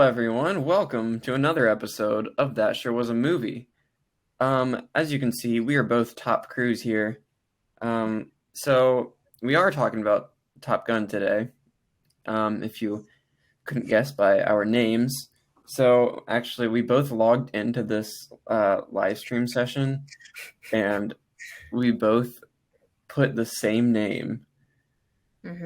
everyone. Welcome to another episode of That Sure Was a Movie. As you can see, we are both top crews here. So we are talking about Top Gun today, if you couldn't guess by our names. So actually, we both logged into this live stream session, and we both put the same name.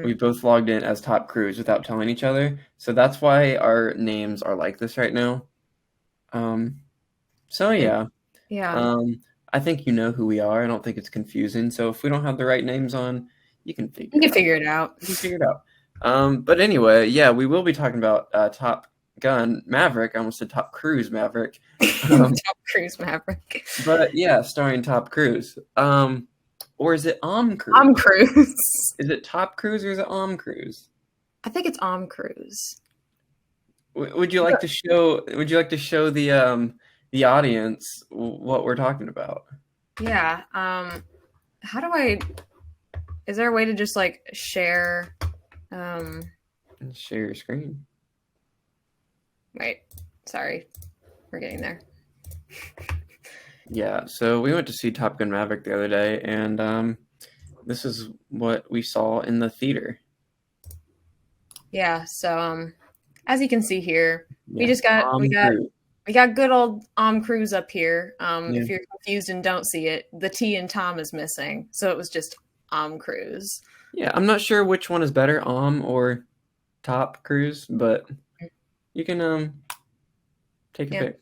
We both logged in as top crews without telling each other. So that's why our names are like this right now. So yeah. Yeah. I think you know who we are. I don't think it's confusing. So if we don't have the right names on, you can figure You can figure it out. You can figure it out. But anyway, yeah, we will be talking about Top Gun Maverick. I almost said Top Cruise Maverick. Top Cruise Maverick. But yeah, starring Top Cruise. Or is it Cruise? Cruise. Is it Top Cruise or is it Cruise? I think it's Cruise. Would you like to show? Would you like to show the audience what we're talking about? Yeah. How do I? Is there a way to just like share? Share your screen. Wait. Sorry, we're getting there. Yeah, so we went to see Top Gun Maverick the other day, and this is what we saw in the theater. Yeah, so as you can see here, Yeah. we got good old Cruise up here. If you're confused and don't see it, the T in Tom is missing, so it was just Cruise. Yeah, I'm not sure which one is better, or Top Cruise, but you can take a pick.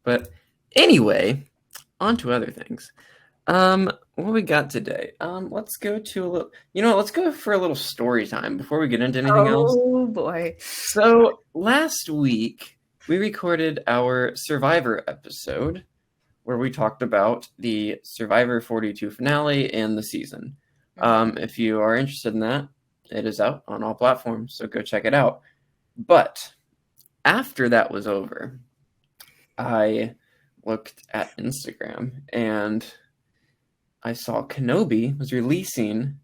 But anyway, on to other things. What we got today? Let's go to a little. Let's go for a little story time before we get into anything else. Oh boy! So last week we recorded our Survivor episode, where we talked about the Survivor 42 finale and the season. If you are interested in that, it is out on all platforms, so go check it out. But after that was over, I looked at Instagram and I saw Kenobi was releasing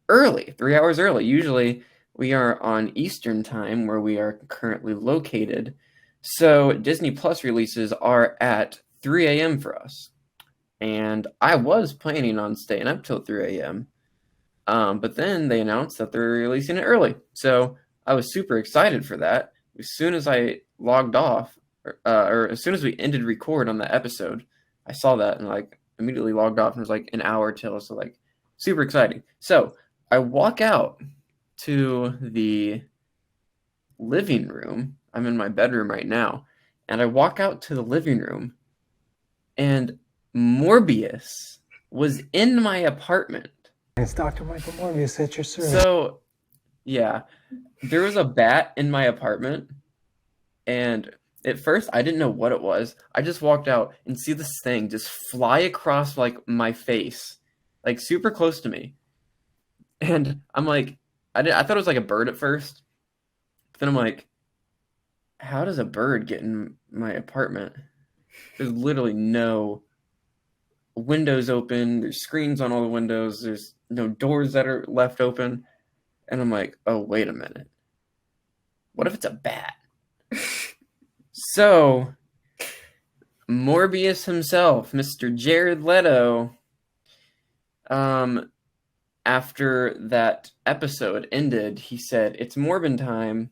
early, 3 hours early. Usually we are on Eastern time where we are currently located. So Disney Plus releases are at 3 a.m. for us. And I was planning on staying up till 3 a.m. But then they announced that they're releasing it early. So I was super excited for that. As soon as I logged off, or as soon as we ended record on the episode, I saw that and like immediately logged off, and it was like an hour till, so like super exciting. So I walk out to the living room. I'm in my bedroom right now, and I walk out to the living room, and Morbius was in my apartment. It's Dr. Michael Morbius at your service. So yeah, there was a bat in my apartment, and at first, I didn't know what it was. I just walked out and see this thing just fly across like my face, like super close to me. And I'm like, I thought it was like a bird at first. But then I'm like, how does a bird get in my apartment? There's literally no windows open. There's screens on all the windows. There's no doors that are left open. And I'm like, oh, wait a minute. What if it's a bat? So, Morbius himself, Mr. Jared Leto, after that episode ended, he said, it's Morbin time.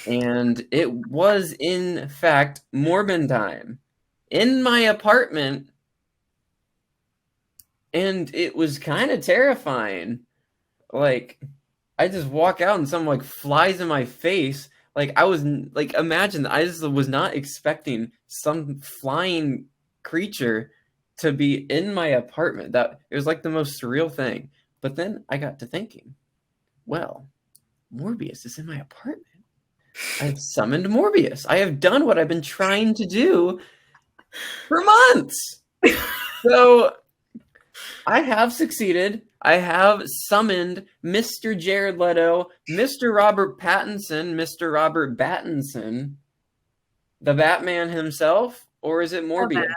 And it was, in fact, Morbin time in my apartment. And it was kind of terrifying. Like, I just walk out and someone like flies in my face. Like, I was, like, imagine, I just was not expecting some flying creature to be in my apartment. That it was like the most surreal thing. But then I got to thinking, well, Morbius is in my apartment. I've summoned Morbius. I have done what I've been trying to do for months. So I have succeeded. I have summoned Mr. Jared Leto, Mr. Robert Pattinson, the Batman himself, or is it Morbius?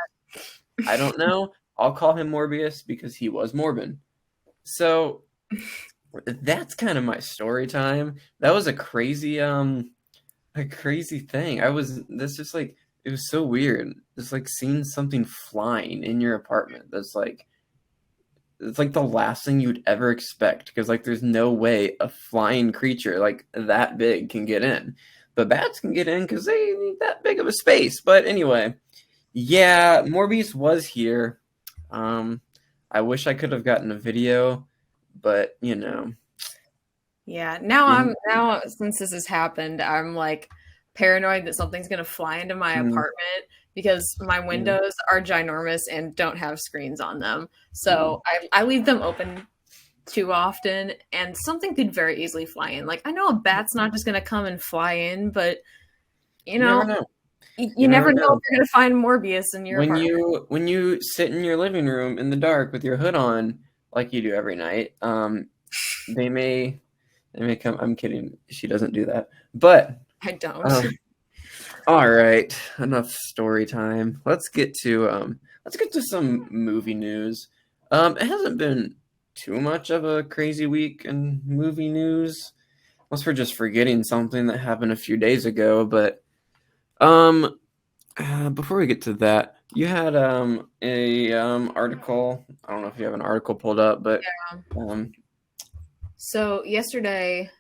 I don't know. I'll call him Morbius because he was Morbin. So that's kind of my story time. That was a crazy a crazy thing. That's just like, it was so weird. It's like seeing something flying in your apartment. It's like the last thing you'd ever expect because like there's no way a flying creature like that big can get in. But bats can get in because they need that big of a space. But anyway, yeah, Morbius was here. I wish I could have gotten a video, but Yeah. Now since this has happened, I'm like paranoid that something's gonna fly into my apartment because my windows are ginormous and don't have screens on them. So I leave them open too often and something could very easily fly in. Like I know a bat's not just gonna come and fly in, but you never know. You never know if you're gonna find Morbius in your apartment. When you sit in your living room in the dark with your hood on, like you do every night, they may come. I'm kidding. She doesn't do that, but I don't. All right, enough story time. Let's get to some movie news. It hasn't been too much of a crazy week in movie news, unless we're just forgetting something that happened a few days ago. But before we get to that, you had a article. I don't know if you have an article pulled up, but So yesterday.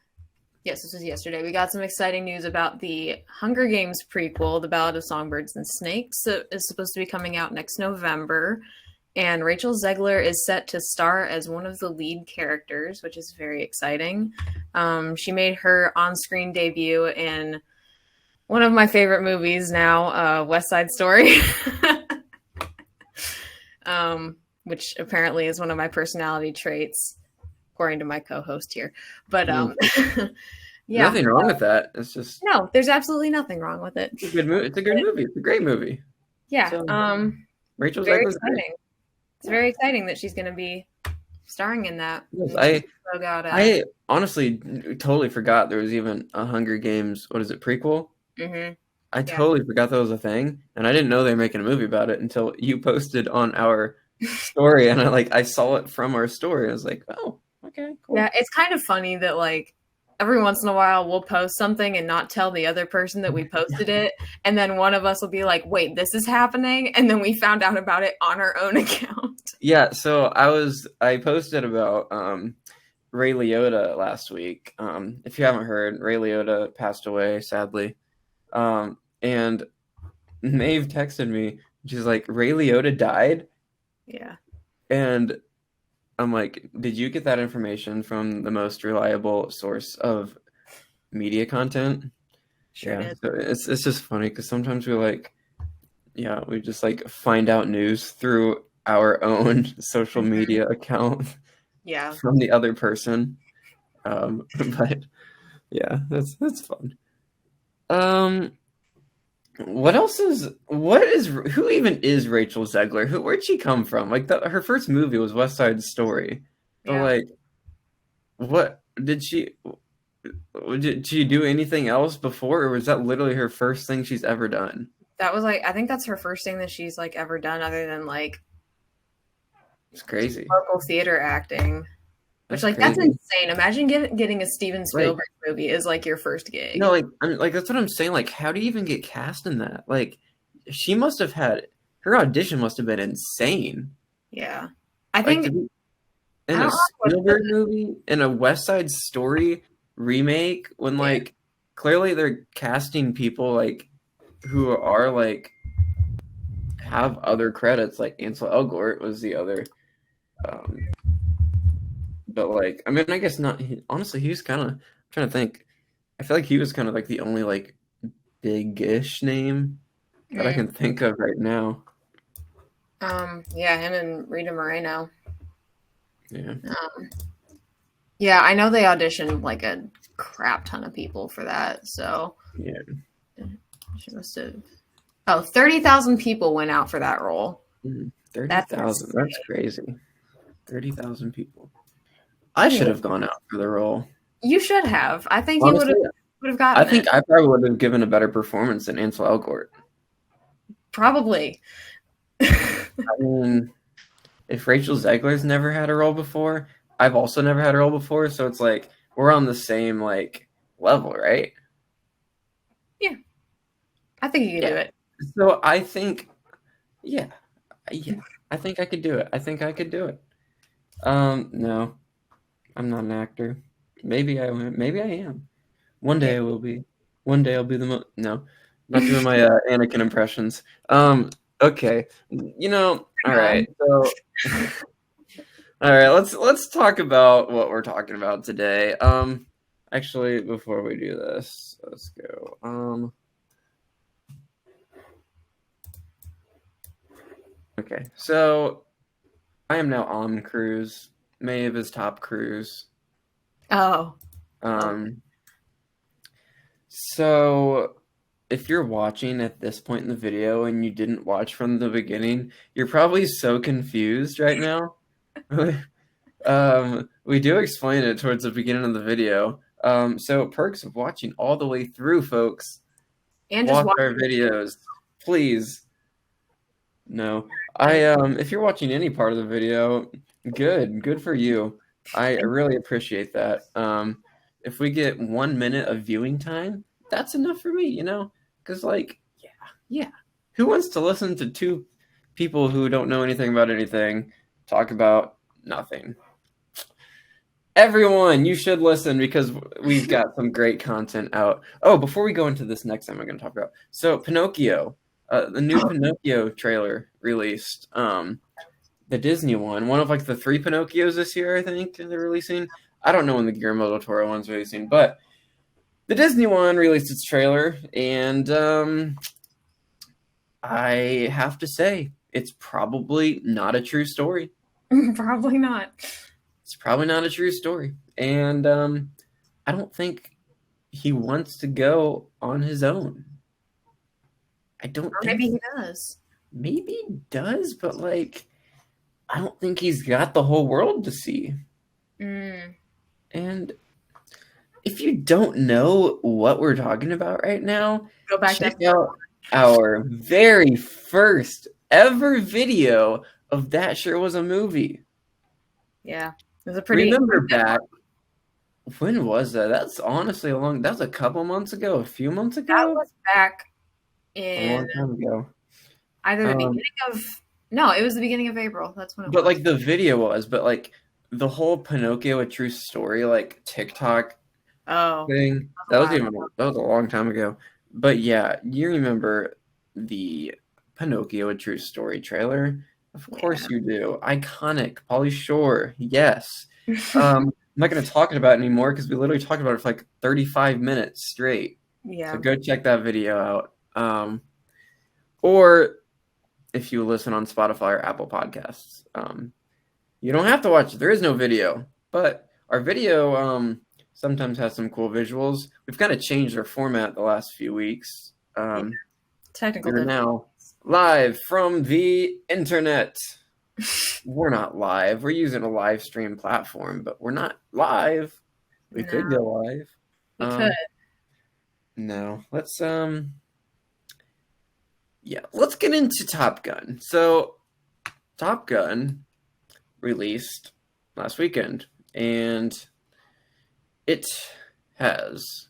Yes, this was yesterday. We got some exciting news about the Hunger Games prequel, The Ballad of Songbirds and Snakes. It is supposed to be coming out next November. And Rachel Zegler is set to star as one of the lead characters, which is very exciting. She made her on-screen debut in one of my favorite movies now, West Side Story. Which apparently is one of my personality traits, according to my co-host here. But yeah, nothing wrong with that. It's just no, there's absolutely nothing wrong with it. It's a good movie. It's a good movie. It's a great movie. Yeah. So, Rachel very Zegler's exciting. great. It's very exciting that she's going to be starring in that. Yes, I honestly totally forgot there was even a Hunger Games. What is it, prequel? Mm-hmm. I totally forgot that was a thing, and I didn't know they were making a movie about it until you posted on our story, and I saw it from our story. I was like, oh. Okay, cool. Yeah, it's kind of funny that like every once in a while we'll post something and not tell the other person that we posted it, and then one of us will be like, "Wait, this is happening," and then we found out about it on our own account. Yeah, so I posted about Ray Liotta last week. If you haven't heard, Ray Liotta passed away sadly, and Maeve texted me. She's like, "Ray Liotta died." Yeah, and I'm like, did you get that information from the most reliable source of media content? Sure did. So it's just funny because sometimes we just like find out news through our own social media account. Yeah. From the other person. But yeah, that's fun. Who even is Rachel Zegler? Where'd she come from? Like her first movie was West Side Story. But like, what did she do anything else before, or was that literally her first thing she's ever done? That was like, I think that's her first thing that she's like ever done other than like, it's crazy. Local theater acting. Which that's insane. Imagine getting a Steven Spielberg movie is like your first gig. No, that's what I'm saying. Like, how do you even get cast in that? Like, she must have had her audition must have been insane. Yeah, I think in a Spielberg movie, in a West Side Story remake, when like clearly they're casting people like who are like have other credits. Like Ansel Elgort was the other. But like, I mean, I guess not. Honestly, he's kind of trying to think. I feel like he was kind of like the only like big-ish name that I can think of right now. Yeah, him and Rita Moreno. Yeah. Yeah, I know they auditioned like a crap ton of people for that. So yeah, she must have. Oh, 30,000 people went out for that role. 30,000. That's crazy. 30,000 people. I should have gone out for the role. You should have. I think you would have gotten. I think I probably would have given a better performance than Ansel Elgort. Probably. I mean, if Rachel Zegler's never had a role before, I've also never had a role before, so it's like we're on the same like level, right? I think you can do it. So I think, yeah, I think I could do it. I think I could do it. No, I'm not an actor. Maybe I am. Maybe I am. One day I will be. One day I'll be no, not doing my Anakin impressions. Okay, all right. So, all right, let's talk about what we're talking about today. Actually, before we do this, let's go. Okay, so I am now on cruise. Maeve is top cruise. Oh. So if you're watching at this point in the video and you didn't watch from the beginning, you're probably so confused right now. We do explain it towards the beginning of the video. So perks of watching all the way through, folks. And just watch our videos, please. No, if you're watching any part of the video, good for you. I really appreciate that. If we get 1 minute of viewing time, that's enough for me, because yeah, who wants to listen to two people who don't know anything about anything talk about nothing? Everyone, you should listen because we've got some great content out. Oh, before we go into this next time, I'm going to talk about Pinocchio. The new Pinocchio trailer released. The Disney one of like the 3 Pinocchios this year, I think they're releasing. I don't know when the Guillermo del Toro one's releasing, but the Disney one released its trailer, and I have to say, it's probably not a true story. Probably not. It's probably not a true story, and I don't think he wants to go on his own. I don't. Or maybe he does. Maybe he does, but I don't think he's got the whole world to see. And if you don't know what we're talking about right now, go back check out our very first ever video of That Sure Was a Movie. Yeah, it was a pretty. Remember back? When was that? That's honestly that was a couple months ago, a few months ago. That was back a long time ago. Either the beginning of it was the beginning of April. That's when it was. But the video was, but the whole Pinocchio a true story TikTok thing. That was a long time ago. But yeah, you remember the Pinocchio a true story trailer? Of course you do. Iconic. Pauly Shore. Yes. I'm not going to talk about it anymore because we literally talked about it for 35 minutes straight. Yeah. So go check that video out. Or if you listen on Spotify or Apple Podcasts, you don't have to watch it. There is no video, but our video sometimes has some cool visuals. We've kind of changed our format the last few weeks. Technical. We're now live from the internet. We're not live. We're using a live stream platform, but we're not live. We could go live. We could. No. Let's get into Top Gun. So Top Gun released last weekend, and it has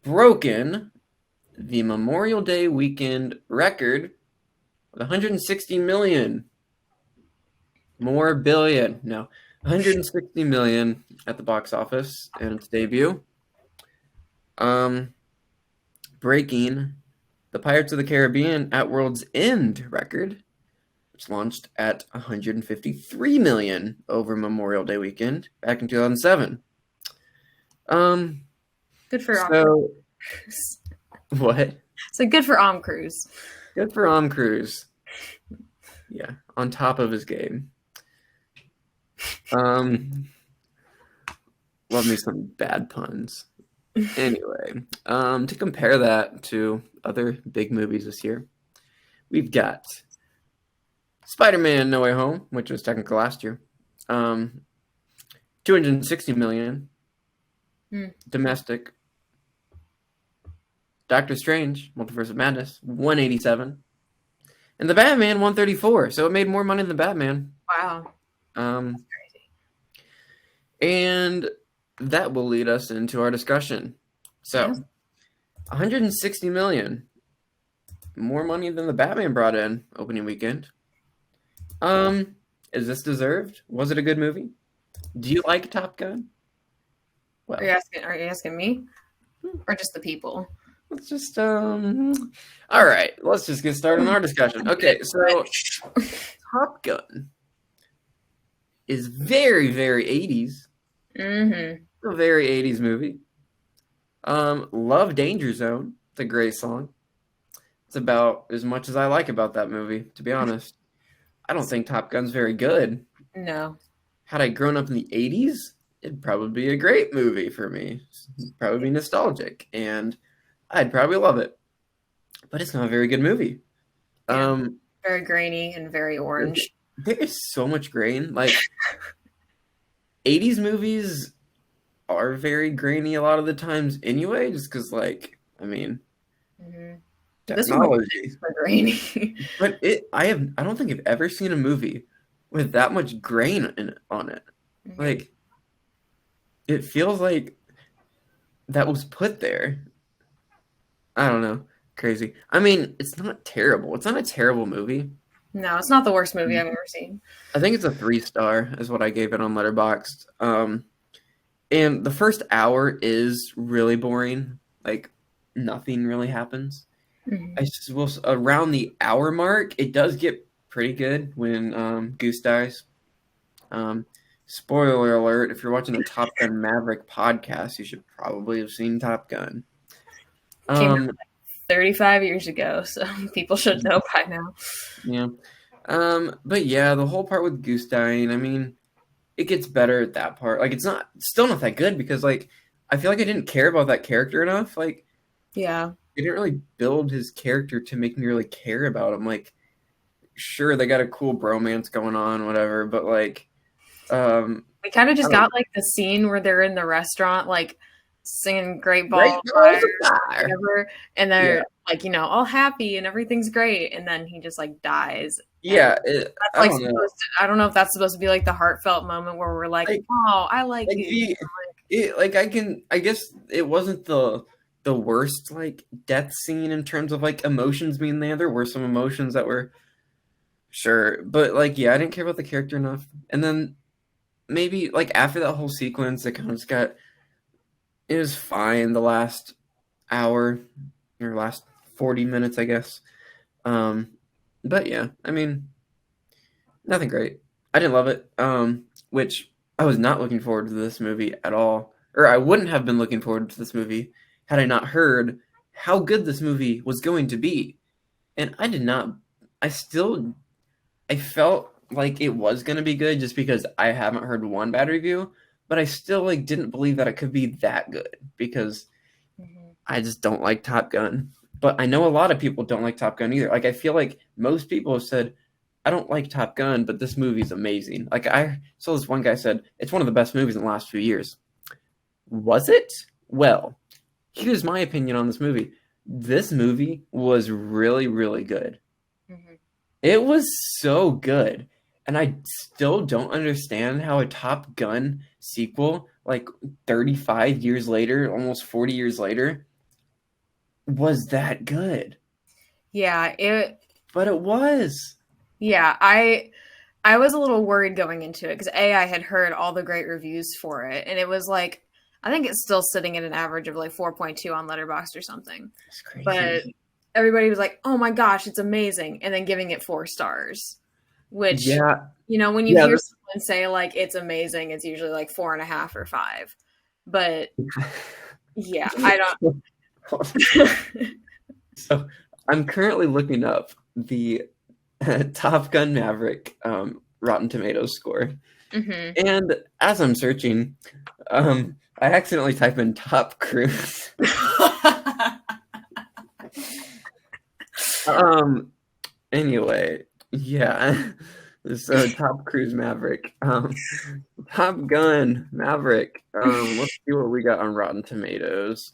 broken the Memorial Day weekend record with 160 million. More billion. No, 160 million at the box office in its debut. Breaking the Pirates of the Caribbean at World's End record, which launched at 153 million over Memorial Day weekend back in 2007. Good for What? So good for Cruise. Good for Cruise. Yeah, on top of his game. Love me some bad puns. Anyway, to compare that to other big movies this year, we've got Spider-Man No Way Home, which was technically last year. 260 million domestic. Doctor Strange, Multiverse of Madness, 187. And The Batman, 134. So it made more money than Batman. Wow. That's crazy. And that will lead us into our discussion. So, 160 million. more money than the Batman brought in opening weekend. Is this deserved? Was it a good movie? Do you like Top Gun? Well, Are you asking me? Or just the people? let's just all right, let's just get started on our discussion. Okay, so Top Gun is very, very 80s. Mm-hmm. A very 80s movie. Love Danger Zone. It's a great song. It's about as much as I like about that movie, to be honest. I don't think Top Gun's very good. No. Had I grown up in the 80s, it'd probably be a great movie for me. It'd probably be nostalgic, and I'd probably love it. But it's not a very good movie. Yeah. Very grainy and very orange. There is so much grain. Like, 80s movies are very grainy a lot of the times anyway, just because, like, I mean, technology. This one is grainy. But I don't think I've ever seen a movie with that much grain on it. Mm-hmm. Like, it feels like that was put there. I don't know. Crazy. I mean, it's not terrible. It's not a terrible movie. No, it's not the worst movie I've ever seen. I think it's a 3-star is what I gave it on Letterboxd. And the first hour is really boring. Like, nothing really happens. Mm-hmm. Around the hour mark, it does get pretty good when Goose dies. Spoiler alert, if you're watching the Top Gun Maverick podcast, you should probably have seen Top Gun. Came out like 35 years ago, so people should know by now. Yeah. But yeah, the whole part with Goose dying, I mean, it gets better at that part. Like, it's still not that good because, like, I feel like I didn't care about that character enough. Like, yeah, they didn't really build his character to make me really care about him. Like, sure, they got a cool bromance going on, whatever, but, like, we kind of just got, like, the scene where they're in the restaurant, like, singing Great Balls of Fire, whatever, and they're, like, you know, all happy and everything's great, and then he just, like, dies. Yeah, I don't know if that's supposed to be, like, the heartfelt moment where we're like oh, I like you. I guess it wasn't the worst, like, death scene in terms of, like, emotions being there. There were some emotions that were sure, but, like, yeah, I didn't care about the character enough. And then maybe, like, after that whole sequence, it kind of just it was fine the last hour or last 40 minutes, I guess. But yeah, I mean, nothing great. I didn't love it. Which I was not looking forward to this movie at all. Or I wouldn't have been looking forward to this movie had I not heard how good this movie was going to be. And I did not. I felt like it was going to be good just because I haven't heard one bad review. But I still, like, didn't believe that it could be that good because I just don't like Top Gun. But I know a lot of people don't like Top Gun either. Like, I feel like most people have said, I don't like Top Gun, but this movie's amazing. Like, I saw this one guy said, it's one of the best movies in the last few years. Was it? Well, here's my opinion on this movie. This movie was really, really good. Mm-hmm. It was so good. And I still don't understand how a Top Gun sequel, like 35 years later, almost 40 years later, was that good. Yeah, but it was. Yeah, I was a little worried going into it because I had heard all the great reviews for it, and it was like, I think it's still sitting at an average of like 4.2 on Letterboxd or something. That's crazy. But everybody was like, "Oh my gosh, it's amazing," and then giving it 4 stars. Which, you know, when you hear someone say like it's amazing, it's usually like 4.5 or 5. But yeah, I don't. So I'm currently looking up the Top Gun Maverick Rotten Tomatoes score. Mm-hmm. And as I'm searching, I accidentally type in Top Cruise. Anyway, yeah. So Top Cruise Maverick. Top Gun Maverick. Let's see what we got on Rotten Tomatoes.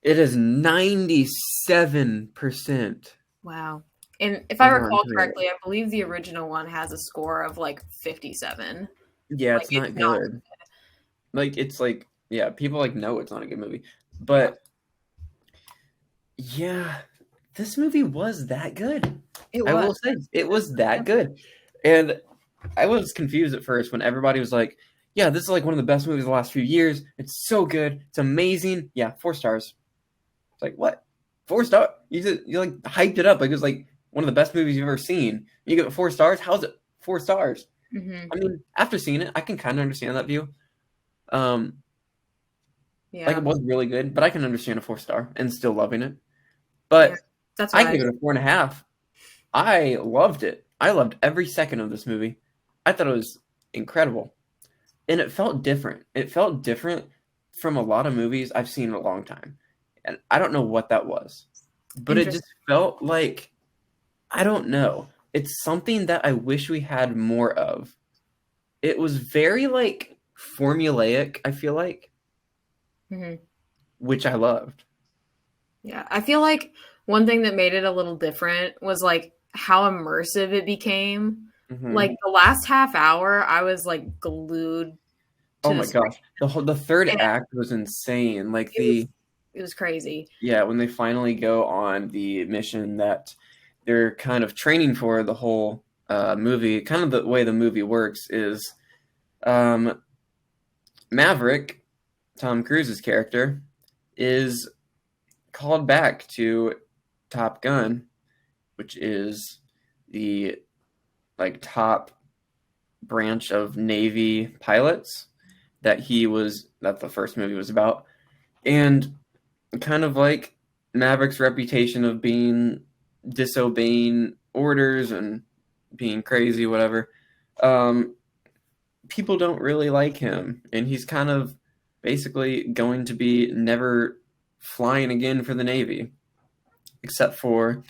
It is 97%. Wow. And if I recall correctly, I believe the original one has a score of like 57. Yeah, like, it's not good. Like, it's like, yeah, people like know it's not a good movie. But Yeah, this movie was that good. It I will was. say it was that good. And I was confused at first when everybody was like, yeah, this is like one of the best movies of the last few years. It's so good. It's amazing. Yeah, 4 stars. It's like, what? 4 star? You like hyped it up like it was like one of the best movies you've ever seen. You give it 4 stars? How's it 4 stars? Hmm. I mean, after seeing it, I can kind of understand that view. Like Yeah. it was really good, but I can understand a 4 star and still loving it. Yeah. But That's I why gave it a 4.5. I loved it. I loved every second of this movie. I thought it was incredible. And it felt different. It felt different from a lot of movies I've seen in a long time. And I don't know what that was. But it just felt like, I don't know. It's something that I wish we had more of. It was very like formulaic, I feel like, hmm which I loved. Yeah. I feel like one thing that made it a little different was like how immersive it became. Mhm. Like the last half hour, I was like glued to Oh my the screen. gosh. The third And act was insane. Like it was crazy. yeah, when they finally go on the mission that they're kind of training for the whole movie, kind of the way the movie works is um, Maverick, Tom Cruise's character, is called back to Top Gun, which is the like top branch of Navy pilots that the first movie was about. And kind of like Maverick's reputation of being disobeying orders and being crazy, whatever. People don't really like him, and he's kind of basically going to be never flying again for the Navy, except for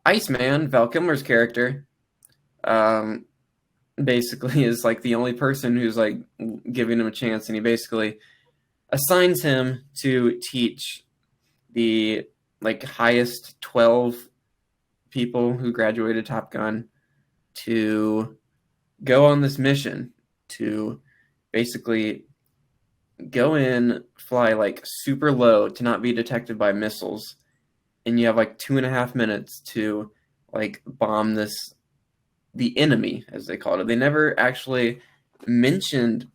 Iceman, Val Kilmer's character. Um, Basically, is like the only person who's like giving him a chance, and he basically assigns him to teach the like highest 12 people who graduated Top Gun to go on this mission to basically go in, fly like super low to not be detected by missiles, and you have like 2.5 minutes to like bomb the enemy, as they called it. They never actually mentioned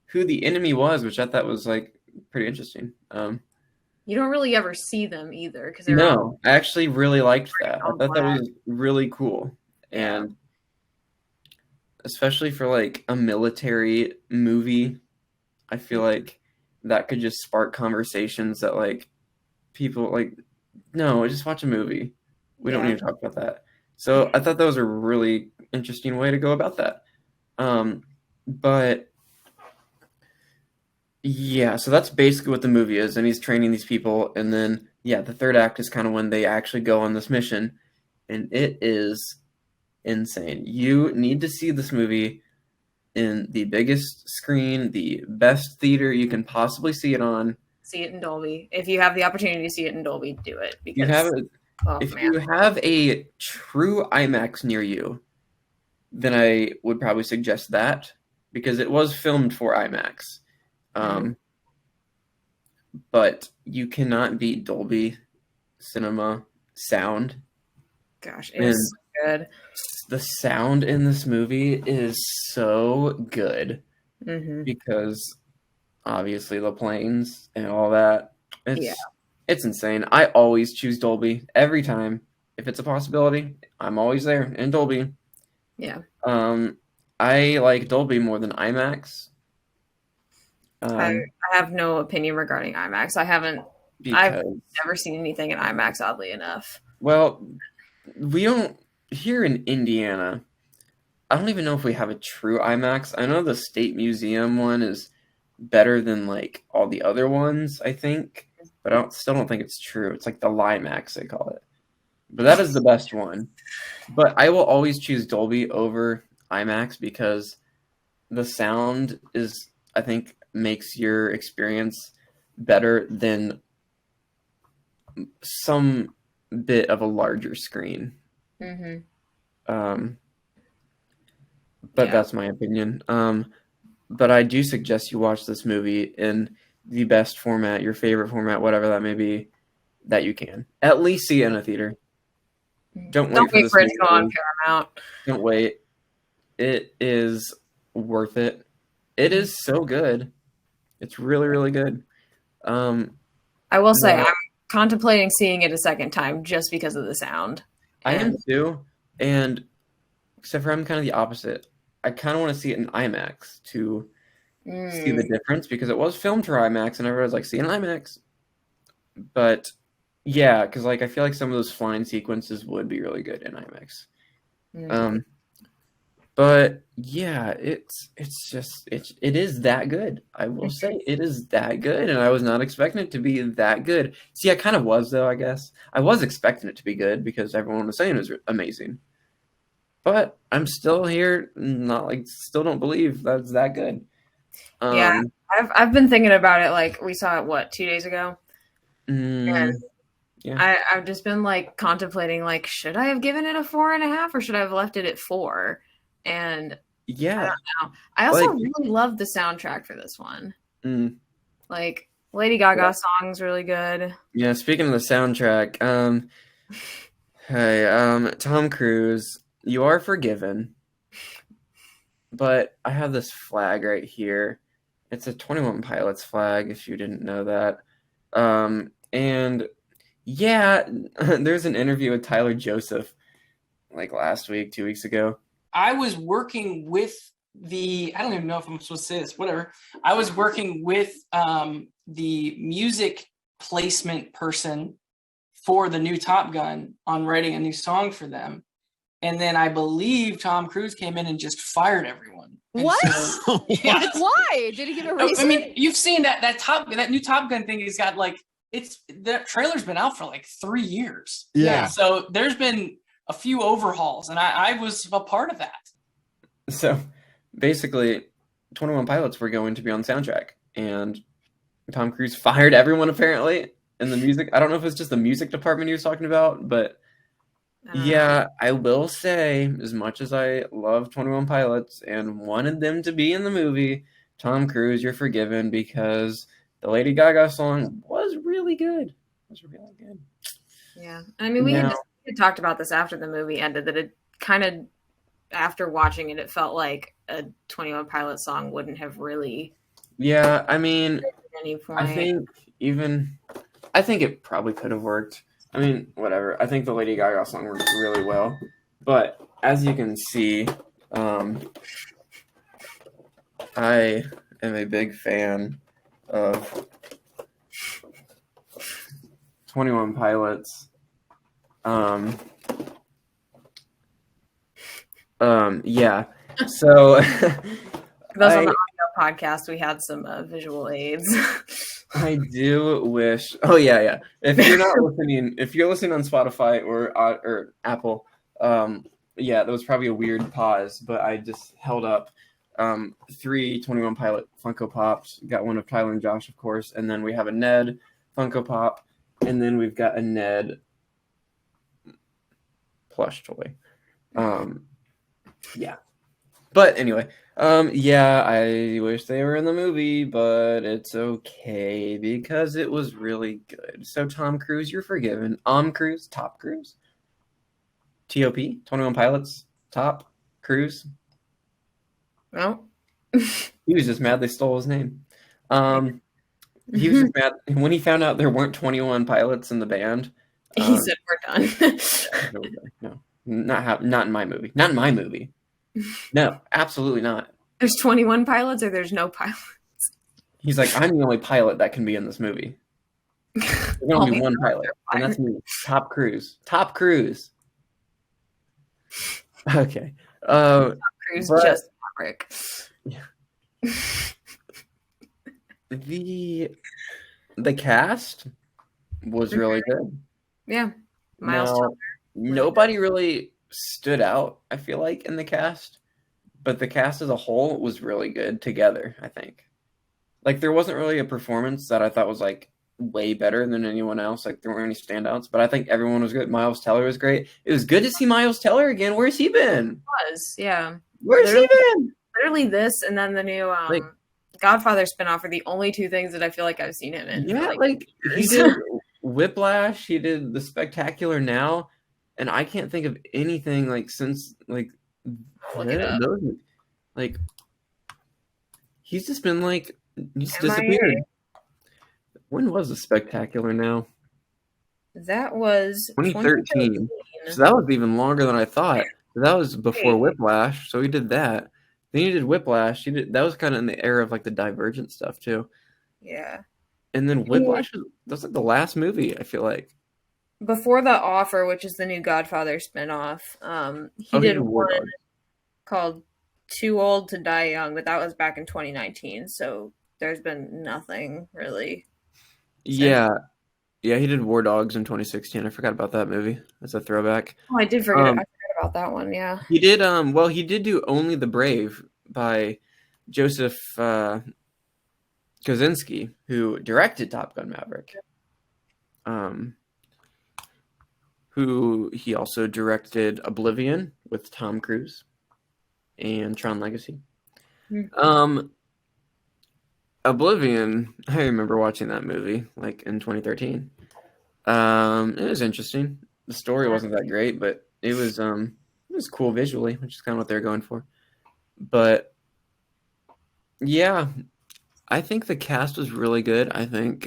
who the enemy was, which I thought was like pretty interesting. You don't really ever see them either because they're No, I actually really liked that. I all thought that black. was really cool. Yeah. And especially for like a military movie, I feel like that could just spark conversations that like people like, no, just watch a movie. We don't Yeah. need to talk about that. So I thought that was a really interesting way to go about that. But yeah, so that's basically what the movie is, and he's training these people, and then yeah, the third act is kind of when they actually go on this mission, and it is insane. You need to see this movie in the biggest screen, the best theater you can possibly see it on. See it in Dolby. If you have the opportunity to see it in Dolby, do it because You have it. oh If man. you have a true IMAX near you, then I would probably suggest that because it was filmed for IMAX. But you cannot beat Dolby Cinema sound. Gosh, it was so good. The sound in this movie is so good because obviously the planes and all that. It's insane. I always choose Dolby every time. If it's a possibility, I'm always there in Dolby. Yeah. I like Dolby more than IMAX. I have no opinion regarding IMAX. I've never seen anything in IMAX, oddly enough. Well, we don't here in Indiana. I don't even know if we have a true IMAX. I know the State Museum one is better than like all the other ones, I think, but I still don't think it's true. It's like the Limax they call it. But that is the best one. But I will always choose Dolby over IMAX because the sound is, I think, makes your experience better than some bit of a larger screen. But that's my opinion. But I do suggest you watch this movie in the best format, your favorite format, whatever that may be. that you can. At least see it in a theater. Don't Don't wait for it to movie. go on Paramount. Don't wait. It is worth it. It is so good. It's really, really good. I will say I'm contemplating seeing it a second time just because of the sound. I am too. And except for I'm kind of the opposite. I kind of want to see it in IMAX to see the difference because it was filmed for IMAX and everyone was like, see it in IMAX. But yeah, because like I feel like some of those flying sequences would be really good in IMAX. But yeah, it is that good. I will say it is that good, and I was not expecting it to be that good. See, I kind of was though. I guess I was expecting it to be good because everyone was saying it was amazing. But I'm still here, not like still don't believe that's that good. Yeah, I've been thinking about it. Like we saw it 2 days ago, and yeah, I've just been like contemplating like should I have given it a 4.5 or should I have left it at 4? And yeah, I don't know. I also really love the soundtrack for this one. Like Lady Gaga song's really good. Yeah, speaking of the soundtrack, hey, Tom Cruise, you are forgiven. But I have this flag right here. It's a 21 Pilots flag, if you didn't know that. And yeah, there's an interview with Tyler Joseph like last week, 2 weeks ago. I was working with I don't even know if I'm supposed to say this, whatever. I was working with the music placement person for the new Top Gun on writing a new song for them. And then I believe Tom Cruise came in and just fired everyone. And what? So, yeah. Why? Did he give a reason? I mean, you've seen that new Top Gun thing has got like, the trailer's been out for like 3 years. Yeah. So there's been a few overhauls, and I was a part of that. So basically, 21 Pilots were going to be on the soundtrack, and Tom Cruise fired everyone apparently in the music. I don't know if it's just the music department he was talking about, but yeah, I will say, as much as I love 21 Pilots and wanted them to be in the movie, Tom Cruise, you're forgiven because the Lady Gaga song was really good. It was really good. Yeah. I mean, we had talked about this after the movie ended, that it kind of, after watching it, it felt like a 21 Pilot song wouldn't have really. Yeah, I mean, at any point. I think it probably could have worked. I mean, whatever. I think the Lady Gaga song worked really well. But as you can see, I am a big fan of 21 Pilots. Yeah. So those on the audio podcast, we had some visual aids. I do wish. Oh yeah. If you're not listening, if you're listening on Spotify or Apple, yeah, that was probably a weird pause, but I just held up 3 21 Pilot Funko Pops. Got one of Tyler and Josh, of course, and then we have a Ned Funko Pop, and then we've got a Ned plush toy. Yeah. But anyway, yeah, I wish they were in the movie, but it's okay because it was really good. So Tom Cruise, you're forgiven. Cruise, Top Cruise. TOP, 21 Pilots, Top Cruise. Well, he was just mad they stole his name. He was just mad when he found out there weren't 21 pilots in the band. He said, "We're done." No, not in my movie. Not in my movie. No, absolutely not. There's 21 pilots, or there's no pilots. He's like, I'm the only pilot that can be in this movie. There's only be one pilot, and that's me, Top Cruise. Top Cruise. Okay. Top Cruise, just Maverick. Yeah. The cast was really good. Yeah. Miles Teller. Nobody really stood out, I feel like, in the cast, but the cast as a whole was really good together, I think. Like, there wasn't really a performance that I thought was like way better than anyone else. Like, there weren't any standouts, but I think everyone was good. Miles Teller was great. It was good to see Miles Teller again. Where's he been? Yeah. Where's he been? Literally this and then the new Godfather spinoff are the only two things that I feel like I've seen him in. Yeah, for, like he did Whiplash. He did The Spectacular Now, and I can't think of anything like since like Look it up. those, like he's just been like he's MIA. disappeared. When was The Spectacular Now? That was 2013. So that was even longer than I thought. That was before Whiplash, so he did that. Then he did Whiplash. That was kind of in the era of like the Divergent stuff too. Yeah. And then Whiplash that's like the last movie, I feel like. Before The Offer, which is the new Godfather spinoff, he did one called Too Old to Die Young, but that was back in 2019. So there's been nothing really. Yeah. Yeah, he did War Dogs in 2016. I forgot about that movie. That's a throwback. Oh, I did forget. I forgot about that one. Yeah. He did. Well, he did do Only the Brave by Joseph Kosinski, who directed Top Gun Maverick. Who he also directed Oblivion with Tom Cruise and Tron Legacy. Oblivion, I remember watching that movie like in 2013. It was interesting. The story wasn't that great, but it was cool visually, which is kind of what they're going for. But yeah, I think the cast was really good. I think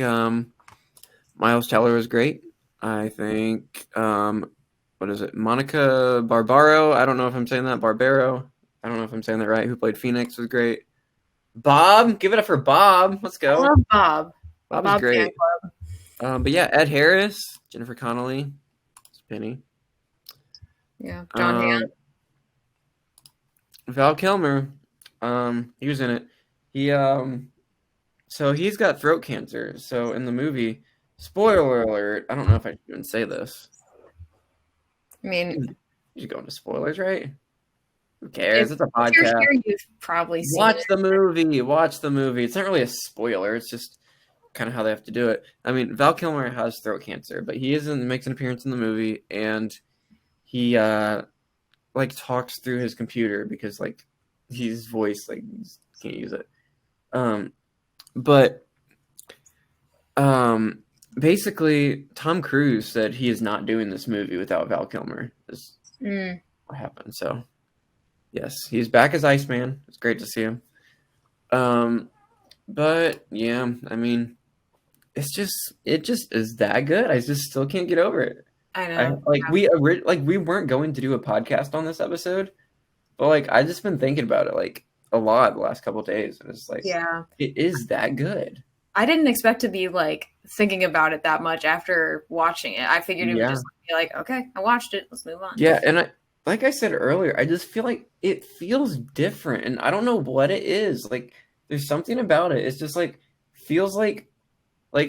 Miles Teller was great. I think what is it? Monica Barbaro. I don't know if I'm saying that. Barbaro. I don't know if I'm saying that right. Who played Phoenix was great. Bob, give it up for Bob. Let's go. I love Bob. Bob is great. But yeah, Ed Harris, Jennifer Connelly, Penny. Yeah, John Hamm. Val Kilmer, he was in it. He so he's got throat cancer. So in the movie, spoiler alert, I don't know if I should even say this. I mean, you should go into spoilers, right? Who cares? It's a podcast. You're here, you've probably seen Watch the movie. Watch the movie. It's not really a spoiler. It's just kind of how they have to do it. I mean, Val Kilmer has throat cancer, but he makes an appearance in the movie, and he like talks through his computer because like his voice like can't use it. But basically, Tom Cruise said he is not doing this movie without Val Kilmer. Is what happened. So yes, he's back as Iceman. It's great to see him. But yeah, I mean, it just is that good. I just still can't get over it. I know. We weren't going to do a podcast on this episode, but like I just been thinking about it like a lot the last couple of days, and it's like it is that good. I didn't expect to be like thinking about it that much after watching it. I figured it would just be like, okay, I watched it, let's move on. Yeah, and like I said earlier, I just feel like it feels different, and I don't know what it is. Like there's something about it. It's just like feels like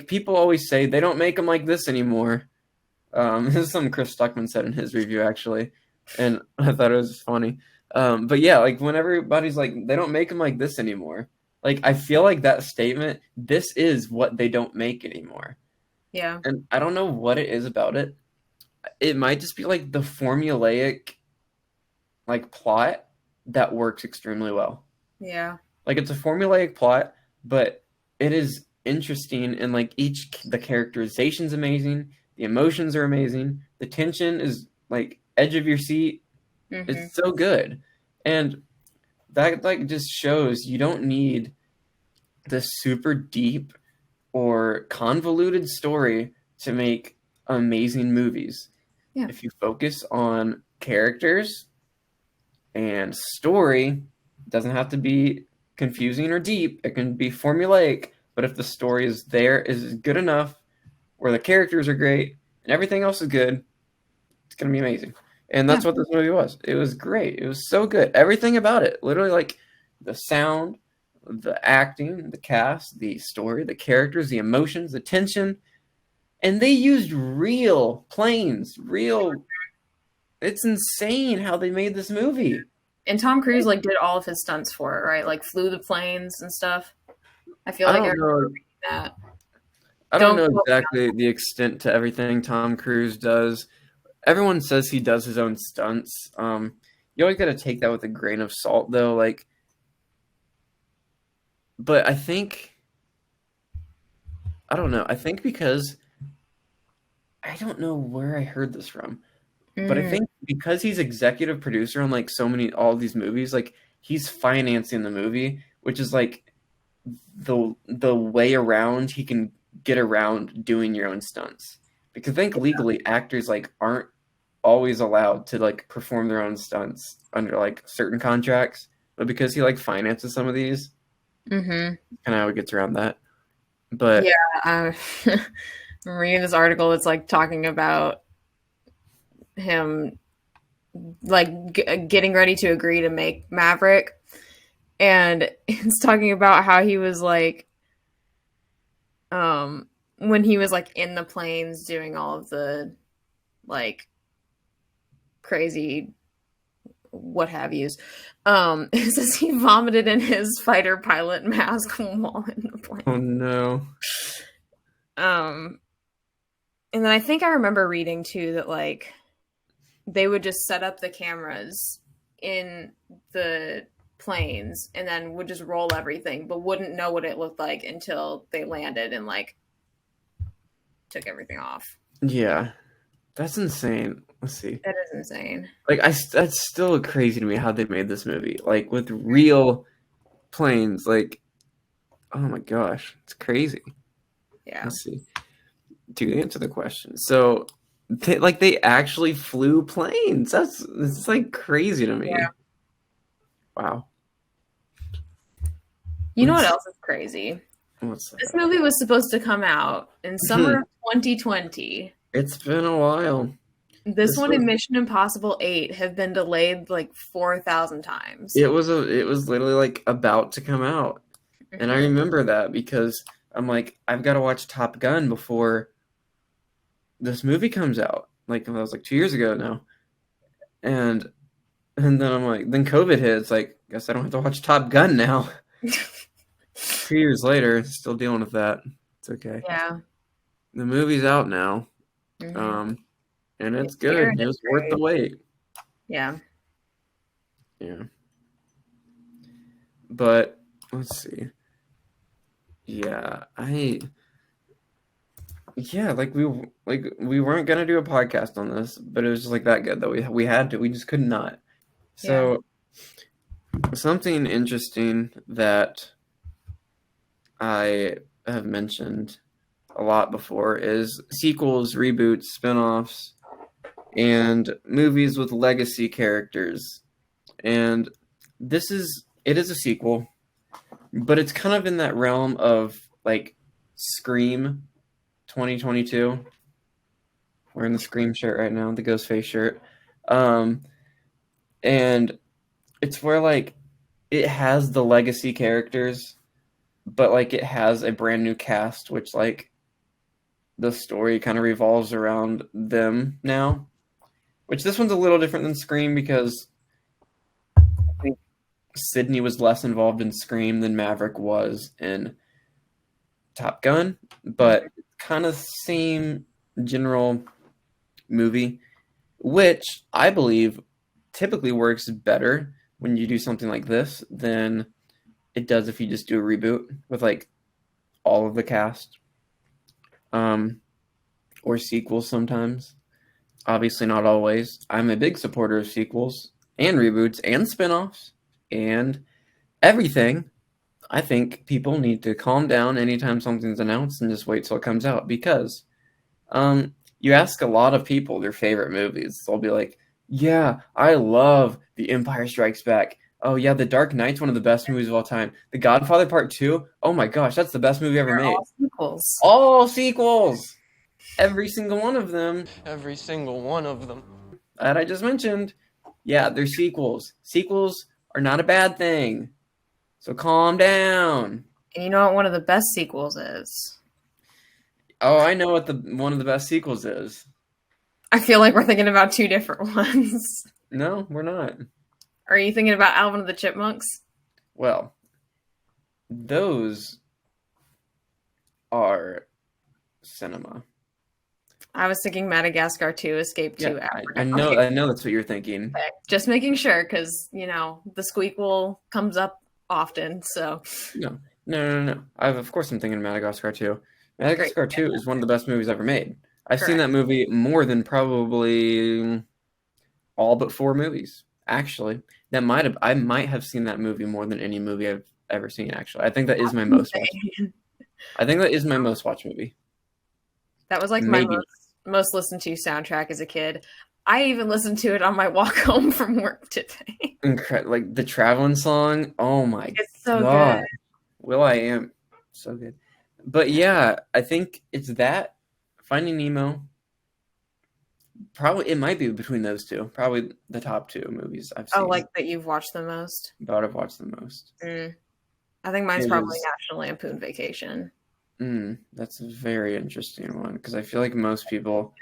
people always say they don't make them like this anymore. This is something Chris Stuckman said in his review actually, and I thought it was funny. But yeah, like when everybody's like they don't make them like this anymore. Like I feel like that statement, this is what they don't make anymore. Yeah. And I don't know what it is about it. It might just be like the formulaic like plot that works extremely well. Yeah. Like it's a formulaic plot, but it is interesting, and like the characterization's amazing, the emotions are amazing, the tension is like edge of your seat. It's so good. And that like just shows you don't need this super deep or convoluted story to make amazing movies. Yeah. If you focus on characters and story, it doesn't have to be confusing or deep. It can be formulaic, but if the story is good enough, where the characters are great and everything else is good, it's gonna be amazing. And that's what this movie was. It was great. It was so good. Everything about it, literally, like the sound, the acting, the cast, the story, the characters, the emotions, the tension, and they used real planes. It's insane how they made this movie. And Tom Cruise like did all of his stunts for it, right? Like flew the planes and stuff. I feel like I remember reading that. I don't know exactly the extent to everything Tom Cruise does. Everyone says he does his own stunts. You always got to take that with a grain of salt, though. Like, but I don't know. I think because I don't know where I heard this from, but I think because he's executive producer on like all these movies, like he's financing the movie, which is like the way around he can get around doing your own stunts. Because I think legally actors like aren't always allowed to like perform their own stunts under like certain contracts, but because he like finances some of these, kind of how he gets around that. But yeah, I'm reading this article. It's like talking about him like getting ready to agree to make Maverick, and it's talking about how he was like when he was like in the planes doing all of the like crazy what have yous. It says he vomited in his fighter pilot mask while in the plane. oh no. And then I think I remember reading too that like they would just set up the cameras in the planes and then would just roll everything, but wouldn't know what it looked like until they landed and like took everything off. Yeah. That's insane. Let's see. That is insane. Like that's still crazy to me how they made this movie. Like with real planes, like oh my gosh, it's crazy. Yeah. Let's see. To answer the question. So they actually flew planes. It's like crazy to me. Yeah. Wow. You know what else is crazy? What's that? This movie was supposed to come out in summer of 2020. It's been a while. This one and Mission Impossible 8 have been delayed like 4,000 times. It was literally like about to come out. And I remember that because I'm like, I've got to watch Top Gun before this movie comes out. Like that was like 2 years ago now. And then I'm like, then COVID hit. It's like, guess I don't have to watch Top Gun now. 2 years later, still dealing with that. It's okay. Yeah. The movie's out now. And it's good. It was worth the wait. Yeah. Yeah. But let's see. Yeah, like we weren't gonna do a podcast on this, but it was just like that good that we had to. We just could not. So something interesting that I have mentioned a lot before is sequels, reboots, spinoffs, and movies with legacy characters. And it is a sequel, but it's kind of in that realm of like Scream 2022. Wearing the Scream shirt right now, the Ghostface shirt. And it's where like it has the legacy characters, but like it has a brand new cast, which like the story kind of revolves around them now. Which this one's a little different than Scream because I think Sydney was less involved in Scream than Maverick was in Top Gun, but kind of same general movie, which I believe typically works better when you do something like this than it does if you just do a reboot with like all of the cast, or sequels sometimes. Obviously not always. I'm a big supporter of sequels and reboots and spinoffs and everything. I think people need to calm down anytime something's announced and just wait till it comes out because you ask a lot of people their favorite movies. They'll be like, yeah, I love The Empire Strikes Back. Oh, yeah, The Dark Knight's one of the best movies of all time. The Godfather Part 2, oh my gosh, that's the best movie ever made. All sequels. All sequels. Every single one of them. Every single one of them. That I just mentioned. Yeah, they're sequels. Sequels are not a bad thing. So calm down. And you know what one of the best sequels is? Oh, I know what one of the best sequels is. I feel like we're thinking about two different ones. No, we're not. Are you thinking about Alvin and the Chipmunks? Well, those are cinema. I was thinking Madagascar 2, Escape to Africa. I know that's what you're thinking. Okay. Just making sure, because, you know, the squeakquel comes up often, so. No. Of course I'm thinking Madagascar 2. Madagascar 2 is one of the best movies ever made. I've seen that movie more than probably all but 4 movies. Actually, I might have seen that movie more than any movie I've ever seen. Actually, I think that is my most watched. I think that is my most watched movie. That was like Maybe. my most listened to soundtrack as a kid. I even listened to it on my walk home from work today. Like the traveling song. Oh my It's so God. good. Will.i.am, so good. But yeah, I think it's that Finding Nemo. Probably it might be between those two. Probably the top 2 movies I've seen. Oh, like that you've watched the most? That I've watched the most. I think mine's probably National Lampoon Vacation. That's a very interesting one because I feel like most people,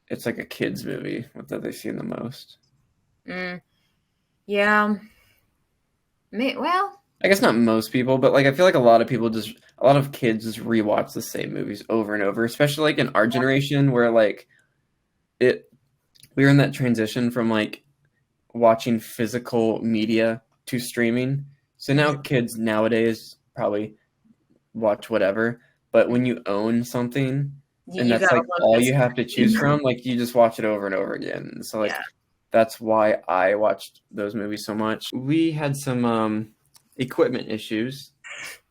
it's like a kids movie that they've seen the most. Yeah. Well, I guess not most people, but like I feel like a lot of kids just rewatch the same movies over and over, especially like in our generation where like we were in that transition from like watching physical media to streaming. So now kids nowadays probably watch whatever, but when you own something and that's like all you have to choose from, like you just watch it over and over again. So like that's why I watched those movies so much. We had some equipment issues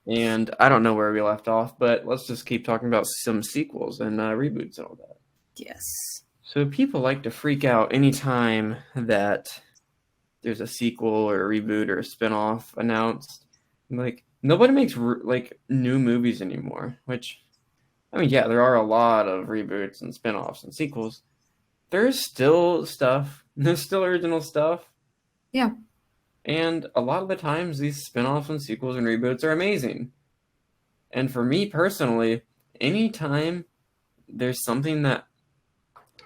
and I don't know where we left off, but let's just keep talking about some sequels and reboots and all that. Yes. So people like to freak out anytime that there's a sequel or a reboot or a spinoff announced. Like nobody makes like new movies anymore, which I mean, yeah, there are a lot of reboots and spinoffs and sequels. There's still stuff. There's still original stuff. Yeah. And a lot of the times these spinoffs and sequels and reboots are amazing. And for me personally, anytime there's something that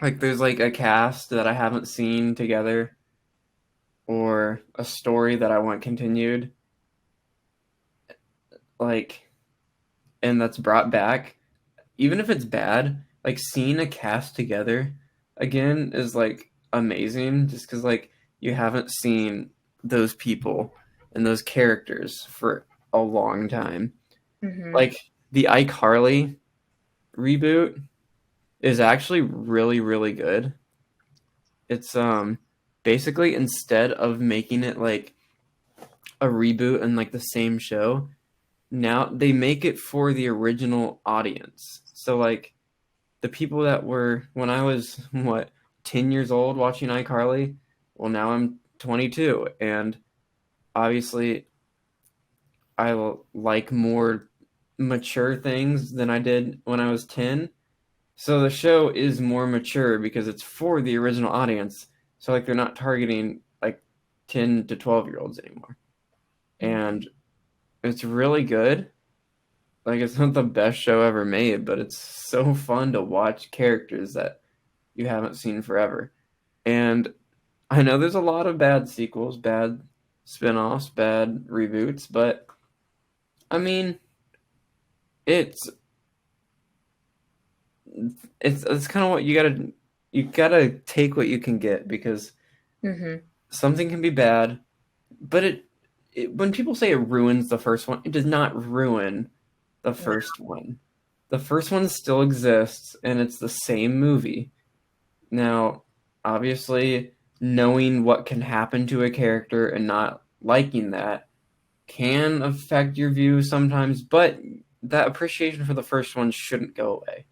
like there's like a cast that I haven't seen together or a story that I want continued, like, and that's brought back, even if it's bad, like seeing a cast together again is like amazing just because like you haven't seen those people and those characters for a long time. Like the iCarly reboot is actually really, really good. It's basically instead of making it like a reboot and like the same show, now they make it for the original audience. So like the people that were when I was 10 years old watching iCarly, well now I'm 22 and obviously I like more mature things than I did when I was 10. So the show is more mature because it's for the original audience. So like they're not targeting like 10 to 12-year-olds anymore. And it's really good. Like it's not the best show ever made, but it's so fun to watch characters that you haven't seen forever. And I know there's a lot of bad sequels, bad spin-offs, bad reboots, but I mean it's kind of what you gotta take what you can get because something can be bad, but it when people say it ruins the first one, it does not ruin the first one. The first one still exists and it's the same movie. Now, obviously, knowing what can happen to a character and not liking that can affect your view sometimes, but that appreciation for the first one shouldn't go away.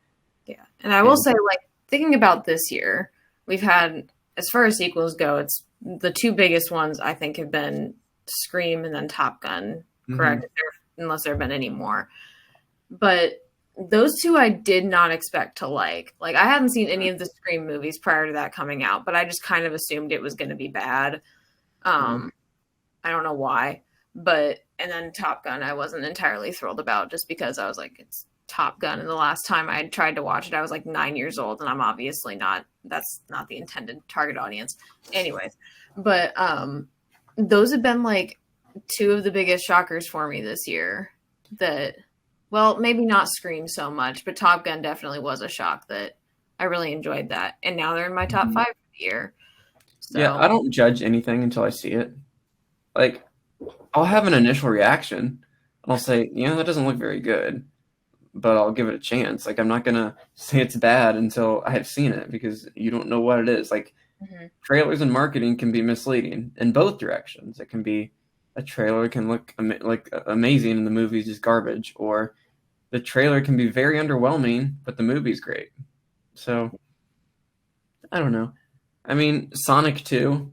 Yeah. And I will say, like, thinking about this year, we've had, as far as sequels go, it's the 2 biggest ones I think have been Scream and then Top Gun, correct? Unless there have been any more. But those 2 I did not expect to like. Like, I hadn't seen any of the Scream movies prior to that coming out, but I just kind of assumed it was going to be bad. I don't know why. And then Top Gun, I wasn't entirely thrilled about just because I was like, it's Top Gun. And the last time I had tried to watch it, I was like 9 years old, and I'm obviously that's not the intended target audience. Anyways, but those have been like 2 of the biggest shockers for me this year that, well, maybe not Scream so much, but Top Gun definitely was a shock that I really enjoyed that. And now they're in my top 5 for the year. So. Yeah, I don't judge anything until I see it. Like, I'll have an initial reaction. I'll say, that doesn't look very good. but I'll give it a chance. Like, I'm not gonna say it's bad until I have seen it, because you don't know what it is. Like, trailers and marketing can be misleading in both directions. It can be a trailer can look amazing and the movie's just garbage, or the trailer can be very underwhelming, but the movie's great. So, I don't know. I mean, Sonic 2,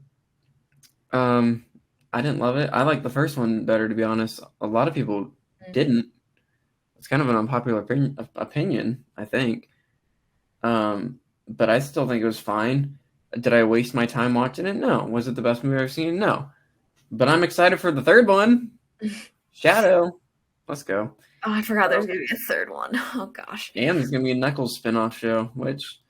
I didn't love it. I like the first one better, to be honest. A lot of people didn't. It's kind of an unpopular opinion, I think. But I still think it was fine. Did I waste my time watching it? No. Was it the best movie I've seen? No. But I'm excited for the third one. Shadow. Let's go. Oh, I forgot there's going to be a third one. Oh, gosh. And there's going to be a Knuckles spinoff show, which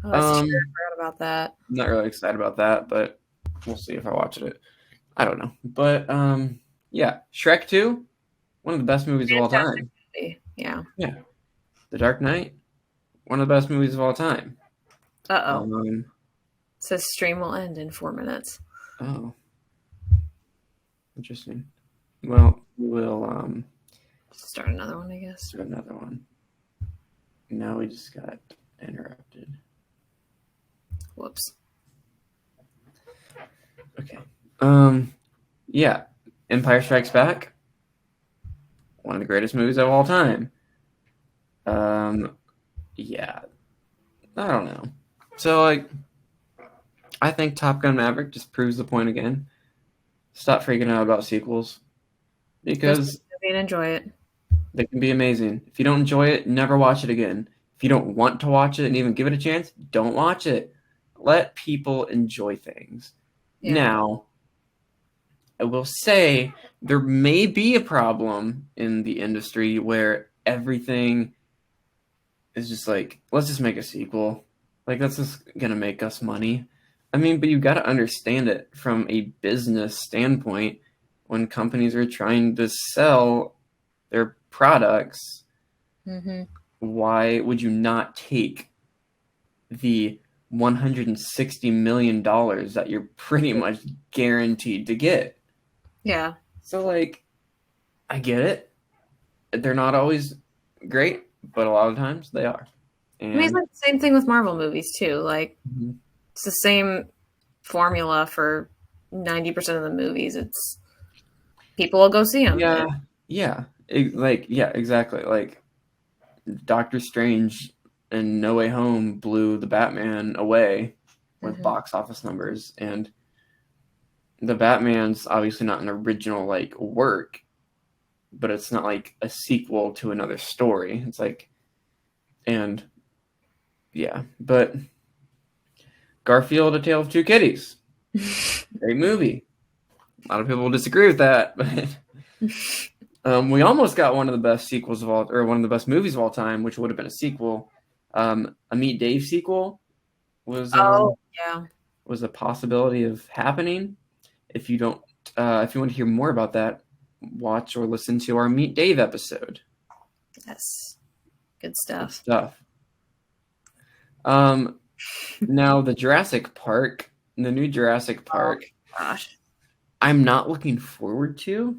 Oh, that's true. I forgot about that. I'm not really excited about that, but we'll see if I watch it. I don't know. But, yeah. Shrek 2, one of the best movies of all time. Yeah. Yeah. The Dark Knight, one of the best movies of all time. Uh-oh. It says stream will end in 4 minutes. Oh. Interesting. Well, we'll start another one, I guess. Start another one. No, we just got interrupted. Whoops. Okay. Yeah. Empire Strikes Back, one of the greatest movies of all time. Yeah. I don't know. So, like, I think Top Gun Maverick just proves the point again. Stop freaking out about sequels, because enjoy it. They can be amazing. If you don't enjoy it, never watch it again. If you don't want to watch it and even give it a chance, don't watch it. Let people enjoy things. Yeah. Now, I will say there may be a problem in the industry where everything is just like, let's just make a sequel. Like, that's just going to make us money. I mean, but you got to understand it from a business standpoint. When companies are trying to sell their products, why would you not take the $160 million that you're pretty much guaranteed to get? Yeah. So, like, I get it. They're not always great, but a lot of times they are. And I mean, it's like the same thing with Marvel movies, too. Like, it's the same formula for 90% of the movies. It's people will go see them. Yeah. Exactly. Like, Doctor Strange and No Way Home blew the Batman away with box office numbers, and the Batman's obviously not an original, like, work, but it's not like a sequel to another story. It's like, and yeah, but Garfield: A Tale of Two Kitties, great movie. A lot of people will disagree with that, but we almost got one of the best sequels of all, or one of the best movies of all time, which would have been a sequel. A Meet Dave sequel was was a possibility of happening. If you don't, if you want to hear more about that, watch or listen to our Meet Dave episode. Yes, good stuff. Now the Jurassic Park, the new Jurassic Park. Oh, gosh. I'm not looking forward to.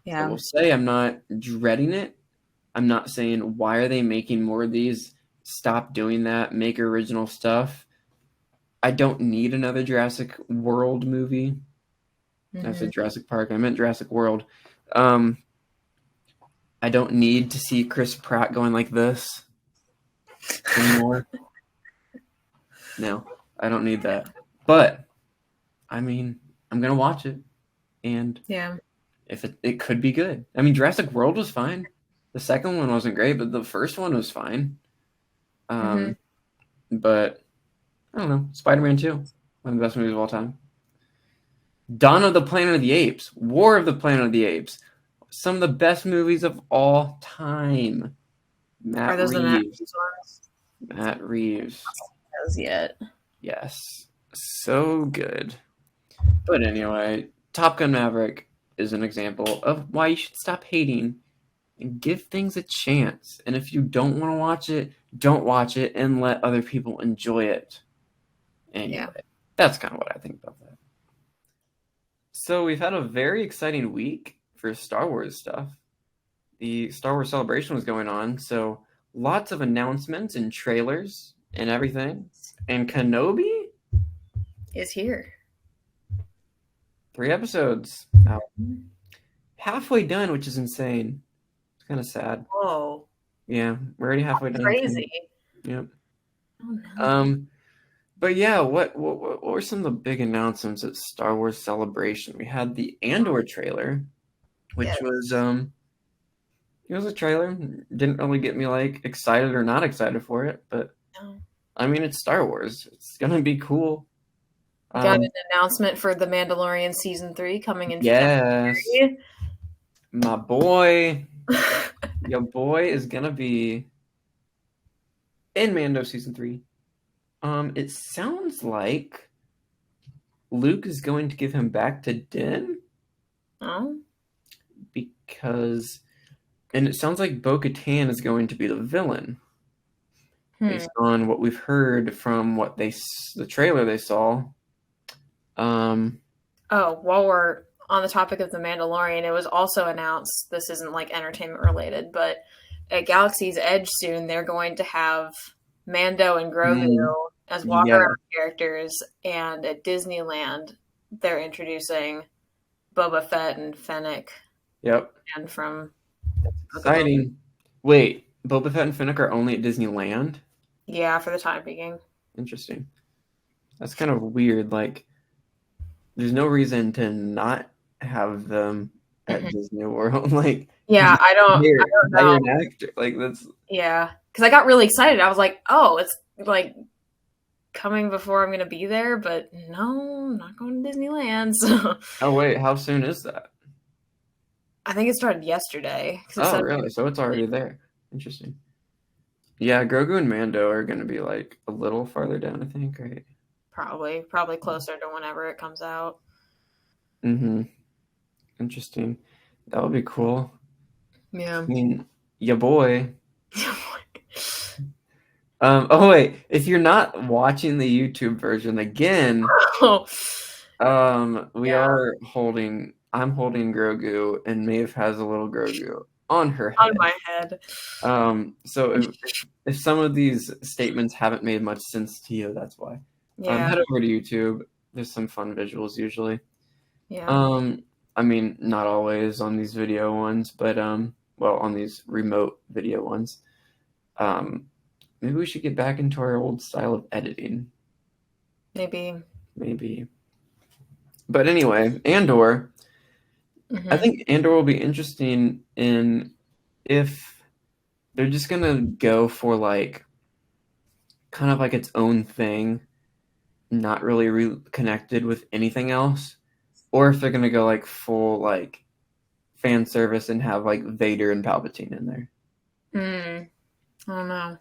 Yeah. I will say I'm not dreading it. I'm not saying, why are they making more of these? Stop doing that. Make original stuff. I don't need another Jurassic World movie. I said Jurassic Park. I meant Jurassic World. I don't need to see Chris Pratt going like this anymore. No, I don't need that. But, I mean, I'm going to watch it. And if it could be good. I mean, Jurassic World was fine. The second one wasn't great, but the first one was fine. But, I don't know. Spider-Man 2, one of the best movies of all time. Dawn of the Planet of the Apes. War of the Planet of the Apes. Some of the best movies of all time. Matt Reeves. As yet. Yes. So good. But anyway, Top Gun Maverick is an example of why you should stop hating and give things a chance. And if you don't want to watch it, don't watch it and let other people enjoy it. Anyway, that's kind of what I think about that. So we've had a very exciting week for Star Wars stuff. the Star Wars Celebration was going on, so lots of announcements and trailers and everything. And Kenobi, Is here. 3 episodes out. Halfway done, which is insane. It's kind of sad. Whoa. Yeah, we're already halfway done. Crazy. Yep. Oh, no. But yeah, what were some of the big announcements at Star Wars Celebration? We had the Andor trailer, which Yes. was it was a trailer. Didn't really get me like excited or not excited for it, but No. I mean it's Star Wars. It's gonna be cool. Got an announcement for The Mandalorian Season 3 coming in Yes, February. my boy, your boy is gonna be in Mando Season 3. It sounds like Luke is going to give him back to Din Oh, because, and it sounds like Bo-Katan is going to be the villain based on what we've heard from the trailer they saw. Oh, while we're on the topic of The Mandalorian, it was also announced, this isn't like entertainment related, but at Galaxy's Edge soon, they're going to have Mando and Grogu as walk-around characters, and at Disneyland, they're introducing Boba Fett and Fennec. Yep. And from Exciting. Wait, Boba Fett and Fennec are only at Disneyland? Yeah, for the time being. Interesting. That's kind of weird. Like, there's no reason to not have them at Disney World. Like, yeah, I don't know. Hire an actor. Like, that's Yeah, because I got really excited. I was like, oh, it's like coming before I'm going to be there, but no, I'm not going to Disneyland. So Oh wait, how soon is that? I think it started yesterday. Oh, really? So it's already there. Interesting. Yeah, Grogu and Mando are going to be like a little farther down, I think, right? Probably closer to whenever it comes out. Mm-hmm. Interesting. That would be cool. Yeah. I mean, your boy. Oh wait, if you're not watching the YouTube version again, I'm holding Grogu, and Maeve has a little Grogu on her head. On my head. So if some of these statements haven't made much sense to you, that's why. Yeah. Head over to YouTube. There's some fun visuals usually. Yeah. I mean, not always on these video ones, but well, on these remote video ones. Maybe we should get back into our old style of editing. Maybe. But anyway, Andor. Mhm. I think Andor will be interesting in if they're just gonna go for like kind of like its own thing, not really connected with anything else, or if they're gonna go like full like fan service and have like Vader and Palpatine in there. I don't know.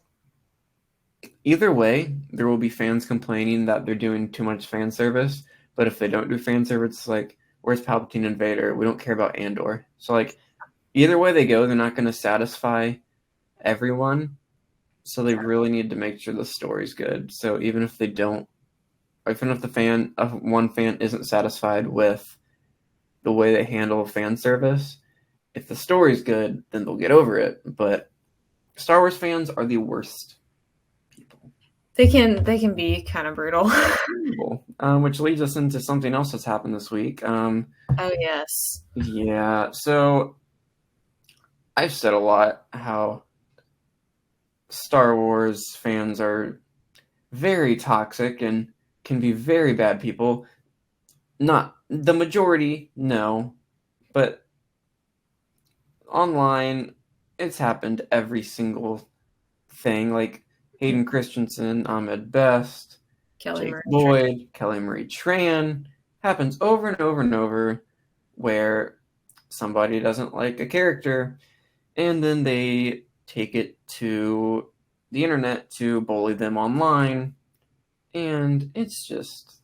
Either way, there will be fans complaining that they're doing too much fan service. But if they don't do fan service, it's like, where's Palpatine and Vader? We don't care about Andor. So like, either way they go, they're not going to satisfy everyone. So they really need to make sure the story's good. So even if they don't, even if one fan isn't satisfied with the way they handle fan service, if the story's good, then they'll get over it. But Star Wars fans are the worst people. They can be kind of brutal. Which leads us into something else that's happened this week. Oh yes. Yeah. So I've said a lot how Star Wars fans are very toxic and can be very bad people. Not the majority, no, but online it's happened every single thing. Like Hayden Christensen, Ahmed Best, Kelly Jake Marie Lloyd, Kelly Marie Tran, happens over and over and over where somebody doesn't like a character and then they take it to the internet to bully them online, and it's just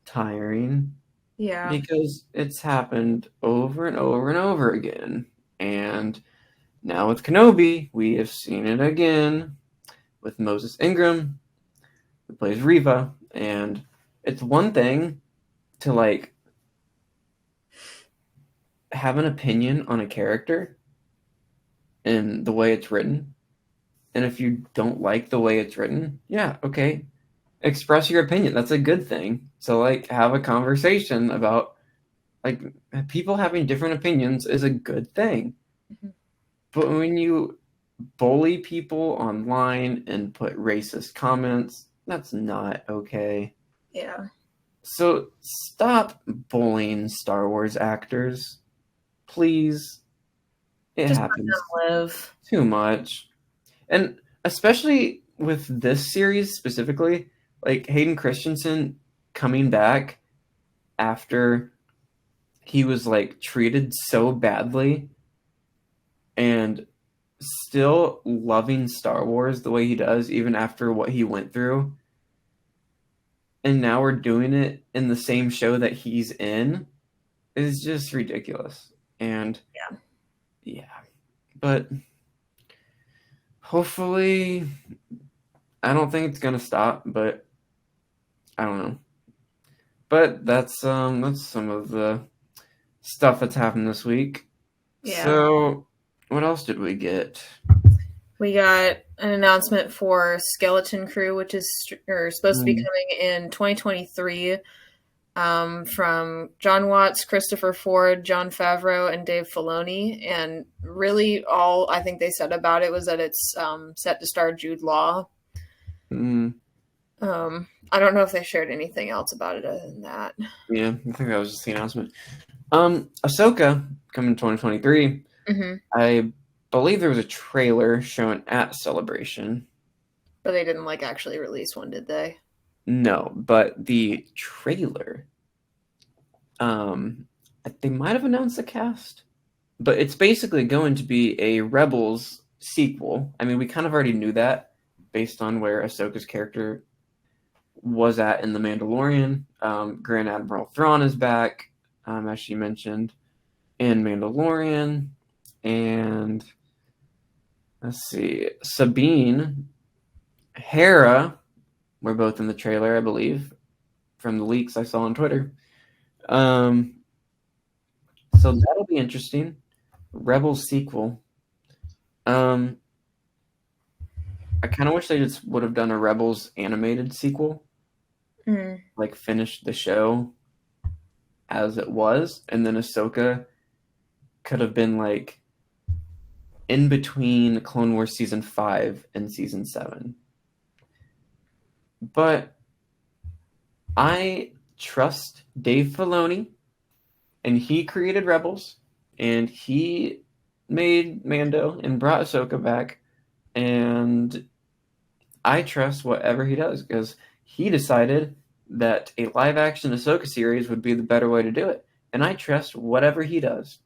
tiring. Yeah. Because it's happened over and over and over again. And now with Kenobi, we have seen it again with Moses Ingram, who plays Reva. And it's one thing to like have an opinion on a character in the way it's written. And if you don't like the way it's written, yeah, okay, express your opinion. That's a good thing. So like have a conversation about like people having different opinions is a good thing. Mhm. But when you bully people online and put racist comments, that's not okay. Yeah. So stop bullying Star Wars actors. Please. It Just let happens them live. too much. And especially with this series specifically, like Hayden Christensen coming back after he was like treated so badly and still loving Star Wars the way he does, even after what he went through. And now we're doing it in the same show that he's in is just ridiculous. And yeah. But hopefully, I don't think it's gonna stop, but I don't know. But that's some of the stuff that's happened this week. Yeah. So what else did we get? We got an announcement for Skeleton Crew, which is supposed to be coming in 2023, from John Watts, Christopher Ford, Jon Favreau, and Dave Filoni. And really, all I think they said about it was that it's set to star Jude Law. I don't know if they shared anything else about it other than that. Yeah, I think that was just the announcement. Ahsoka coming in 2023. Mm-hmm. I believe there was a trailer shown at Celebration. But they didn't like actually release one, did they? No, but the trailer, they might have announced the cast, but it's basically going to be a Rebels sequel. I mean, we kind of already knew that based on where Ahsoka's character was at in The Mandalorian. Grand Admiral Thrawn is back, as she mentioned, in Mandalorian. And let's see, Sabine, Hera were both in the trailer, I believe, from the leaks I saw on Twitter. So that'll be interesting. Rebels sequel. I kind of wish they just would have done a Rebels animated sequel. Like finish the show as it was, and then Ahsoka could have been like in between Clone Wars season 5 and season 7. But I trust Dave Filoni, and he created Rebels, and he made Mando and brought Ahsoka back, and I trust whatever he does because he decided that a live-action Ahsoka series would be the better way to do it, and I trust whatever he does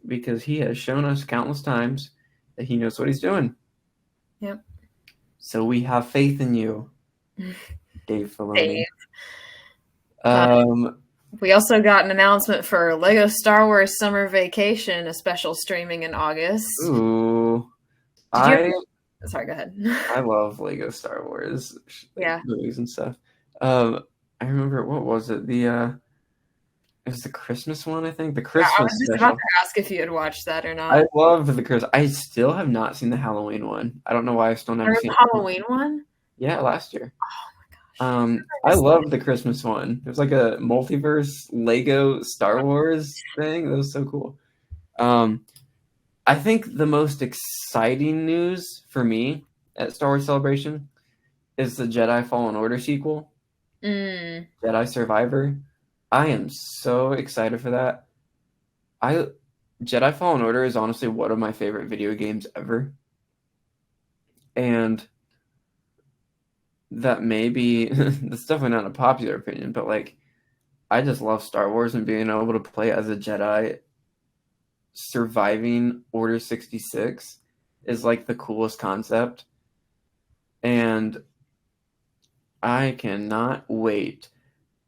because he has shown us countless times that he knows what he's doing. Yep. So we have faith in you, Dave Filoni. We also got an announcement for Lego Star Wars Summer Vacation, a special streaming in August. Ooh. Sorry, go ahead. I love Lego Star Wars movies and stuff. I remember, what was it? It was the Christmas one, I think. The Christmas I was just special. about to ask if you had watched that or not. I loved the Christmas. I still have not seen the Halloween one. I don't know why I still never seen the Halloween one? Yeah, last year. Oh my gosh. I loved the Christmas one. It was like a multiverse Lego Star Wars thing. That was so cool. I think the most exciting news for me at Star Wars Celebration is the Jedi Fallen Order sequel. Jedi Survivor. I am so excited for that. Jedi Fallen Order is honestly one of my favorite video games ever. And that may be, that's definitely not a popular opinion, but like, I just love Star Wars and being able to play as a Jedi surviving Order 66 is like the coolest concept. And I cannot wait.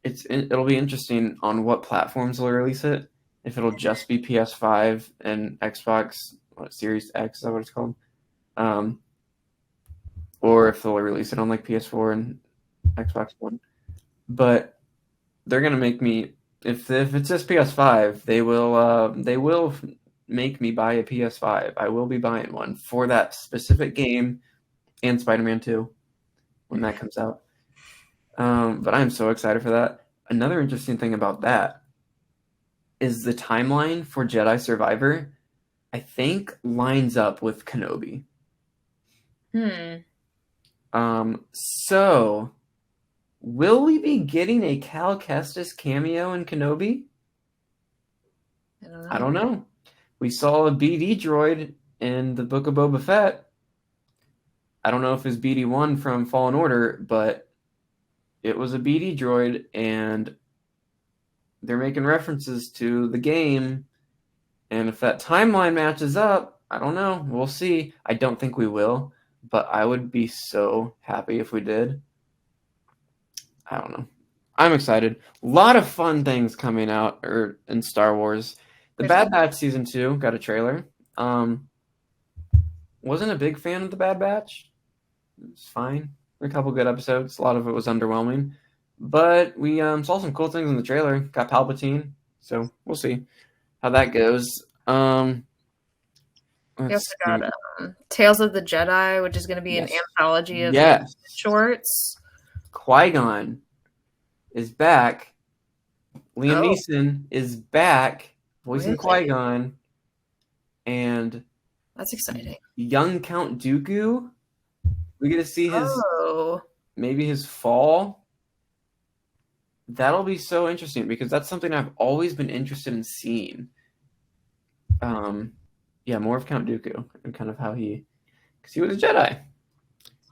It'll be interesting on what platforms they'll release it. If it'll just be PS5 and Xbox Series X, is that what it's called? Or if they'll release it on like PS4 and Xbox One. But they're gonna make me, if it's just PS5, they will make me buy a PS5. I will be buying one for that specific game and Spider-Man 2 when that comes out. But I'm so excited for that. Another interesting thing about that is the timeline for Jedi Survivor, I think, lines up with Kenobi. So will we be getting a Cal Kestis cameo in Kenobi? I don't know. We saw a BD droid in the Book of Boba Fett. I don't know if it's BD-1 from Fallen Order, but it was a BD droid, and they're making references to the game. And if that timeline matches up, I don't know. We'll see. I don't think we will, but I would be so happy if we did. I don't know. I'm excited. A lot of fun things coming out in Star Wars. The Bad Batch Season 2 got a trailer. Wasn't a big fan of The Bad Batch. It's fine. There were a couple good episodes. A lot of it was underwhelming. But we saw some cool things in the trailer. Got Palpatine. So we'll see how that goes. We also got Tales of the Jedi, which is going to be an anthology of shorts. Qui-Gon is back. Liam Neeson is back, voicing Qui-Gon. And that's exciting. Young Count Dooku. We get to see maybe his fall. That'll be so interesting because that's something I've always been interested in seeing. More of Count Dooku and kind of how because he was a Jedi.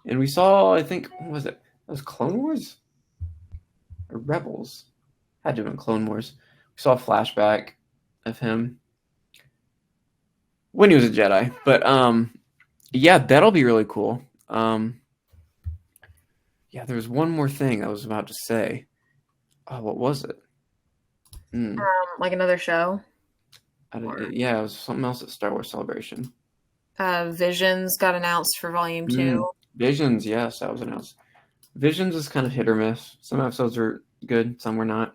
And we saw, I think, what was it? That was Clone Wars? Or Rebels? Had to have been Clone Wars. We saw a flashback of him when he was a Jedi. But, that'll be really cool. There's one more thing I was about to say. Oh, what was it? Like another show? It was something else at Star Wars Celebration. Visions got announced for Volume 2. Visions, yes, that was announced. Visions is kind of hit or miss. Some episodes were good, some were not.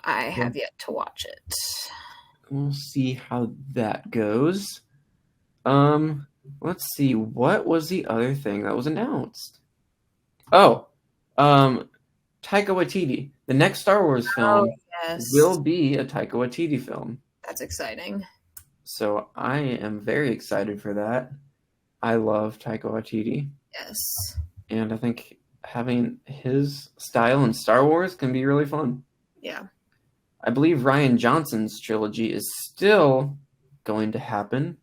I have yet to watch it. We'll see how that goes. Let's see. What was the other thing that was announced? Oh, Taika Waititi. The next Star Wars film will be a Taika Waititi film. That's exciting. So I am very excited for that. I love Taika Waititi. Yes. And I think having his style in Star Wars can be really fun. Yeah. I believe Rian Johnson's trilogy is still going to happen.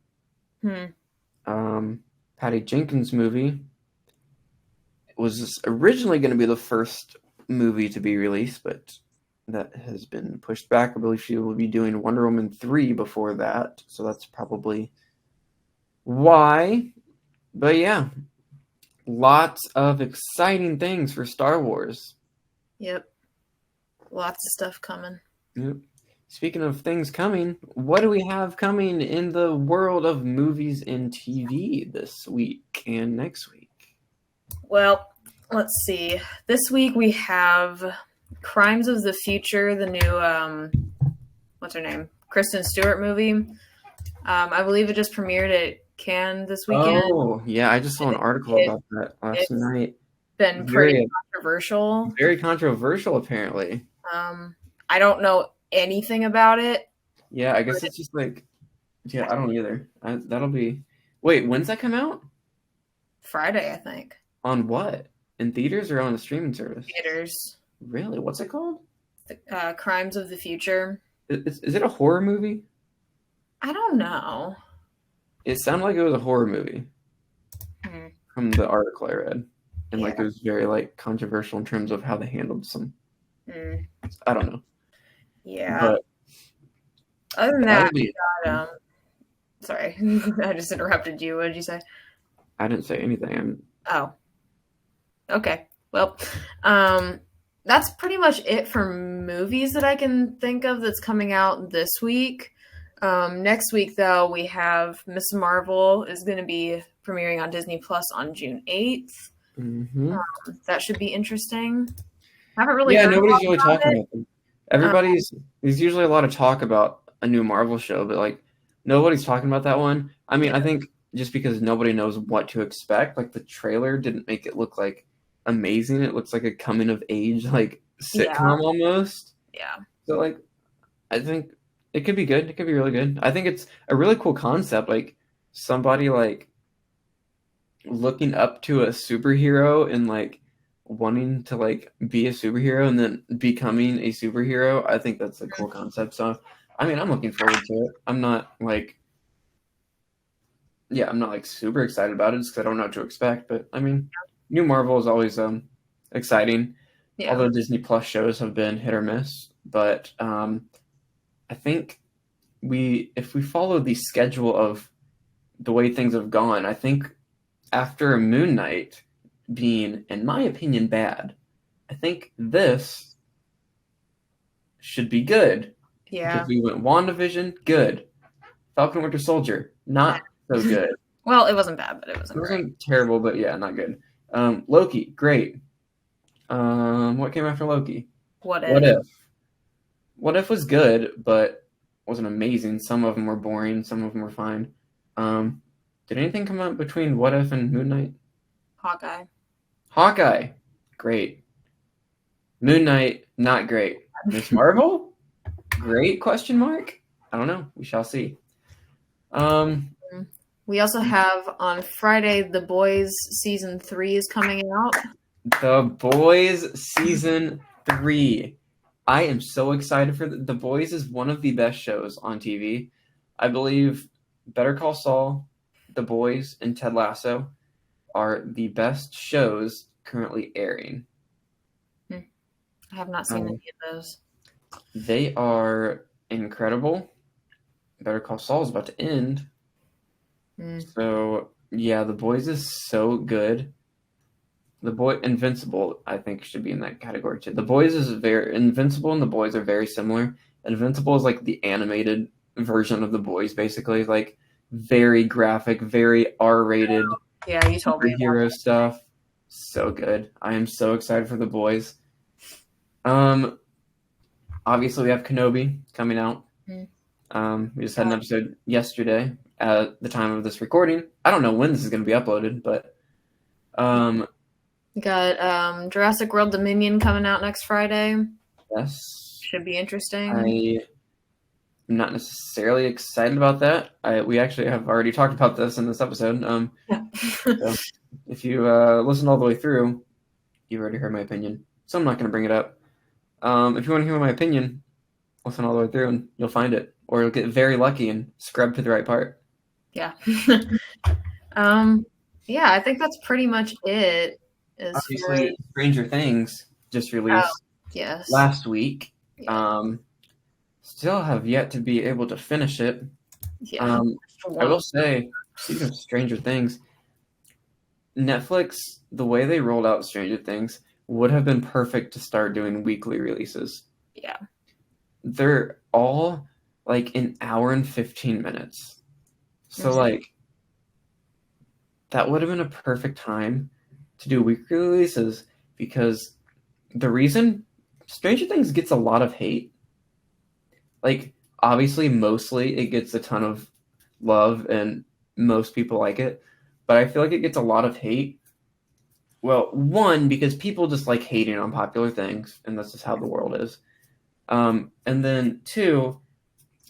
Patty Jenkins' movie was originally going to be the first movie to be released, but that has been pushed back. I believe she will be doing Wonder Woman 3 before that, so that's probably why. But yeah, lots of exciting things for Star Wars. Yep. Lots of stuff coming. Yep. Speaking of things coming, what do we have coming in the world of movies and TV this week and next week? Well, let's see. This week we have Crimes of the Future, the new, what's her name? Kristen Stewart movie. I believe it just premiered at Cannes this weekend. Oh, yeah. I just saw an article about that last night. Been pretty controversial. Very controversial, apparently. I don't know anything about it. Yeah, I guess it's just like, I don't either. That'll be. Wait, when's that come out? Friday, I think. On what? In theaters or on a streaming service? Theaters. Really? What's it called? Crimes of the Future. Is it a horror movie? I don't know. It sounded like it was a horror movie from the article I read. And it was very controversial in terms of how they handled some. I don't know. Yeah. But other than that, we got, sorry, I just interrupted you. What did you say? I didn't say anything. Oh. Okay. Well, that's pretty much it for movies that I can think of that's coming out this week. Next week, though, we have Miss Marvel is going to be premiering on Disney Plus on June 8th. That should be interesting. I haven't really. Yeah, nobody's really talking about them. There's usually a lot of talk about a new Marvel show, but nobody's talking about that one. I mean, I think just because nobody knows what to expect, like the trailer didn't make it look like amazing. It looks like a coming of age like sitcom almost. Yeah. So like I think it could be good. It could be really good. I think it's a really cool concept, like somebody like looking up to a superhero and like wanting to like be a superhero and then becoming a superhero. I think that's a cool concept. So I mean, I'm looking forward to it. I'm not like super excited about it just because I don't know what to expect. But I mean, new Marvel is always exciting. Yeah. Although Disney Plus shows have been hit or miss, but I think if we follow the schedule of the way things have gone, I think after Moon Knight being, in my opinion, bad, I think this should be good. Yeah. Because we went WandaVision, good. Falcon Winter Soldier, not so good. Well, it wasn't bad, but it wasn't It great. wasn't terrible, but yeah, not good. Loki, great. What came after Loki? What What if? If? What If was good, but wasn't amazing. Some of them were boring. Some of them were fine. Did anything come out between What If and Moon Knight? Hawkeye. Hawkeye, great. Moon Knight, not great. Miss Marvel, great? Question mark. I don't know. We shall see. We also have on Friday The Boys season 3 is coming out. The Boys season 3. I am so excited for The Boys is one of the best shows on TV. I believe Better Call Saul, The Boys, and Ted Lasso are the best shows currently airing. I have not seen any of those. They are incredible. Better Call Saul is about to end. So, yeah, The Boys is so good. Invincible, I think, should be in that category too. The Boys is Invincible and The Boys are very similar. Invincible is like the animated version of The Boys, basically, like very graphic, very R-rated. Yeah, you told me about Superhero stuff. So good. I am so excited for The Boys. Obviously we have Kenobi coming out. We just had an episode yesterday at the time of this recording. I don't know when this is going to be uploaded, but We got Jurassic World Dominion coming out next Friday. yes, Should be interesting. I'm not necessarily excited about that. We actually have already talked about this in this episode. So if you listen all the way through, you've already heard my opinion. So I'm not going to bring it up. If you want to hear my opinion, listen all the way through and you'll find it. Or you'll get very lucky and scrub to the right part. Yeah. Yeah, I think that's pretty much it. Obviously, Stranger Things just released yes. last week. Yeah. Still have yet to be able to finish it. Yeah. I will say, speaking of Stranger Things, Netflix, the way they rolled out Stranger Things would have been perfect to start doing weekly releases. Yeah. They're all like an hour and 15 minutes. So like that would have been a perfect time to do weekly releases because the reason Stranger Things gets a lot of hate, like obviously mostly it gets a ton of love and most people like it, but I feel like it gets a lot of hate. Well, one, because people just like hating on popular things, and that's just how the world is. And then two,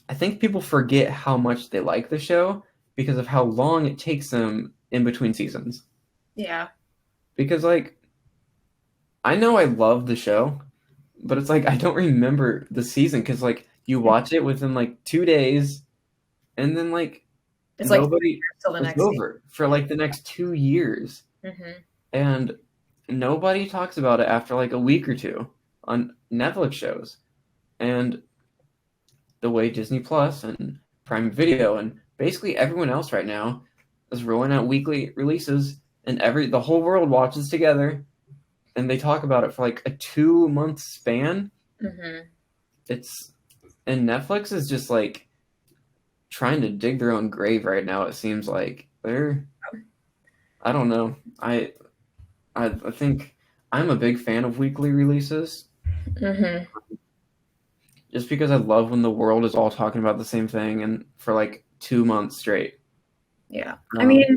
I think people forget how much they like the show because of how long it takes them in between seasons. Yeah. Because, like, I know I love the show, but it's like I don't remember the season because, like, you watch it within, like, 2 days, and then, like, It's nobody till the it's next over for, like, the next 2 years. And nobody talks about it after, like, a week or two on Netflix shows. And the way Disney Plus and Prime Video and basically everyone else right now is rolling out weekly releases, and the whole world watches together, and they talk about it for like a 2-month span. And Netflix is just like trying to dig their own grave right now. It seems like I don't know. I think I'm a big fan of weekly releases. Just because I love when the world is all talking about the same thing, and for like 2 months straight. Yeah. I mean,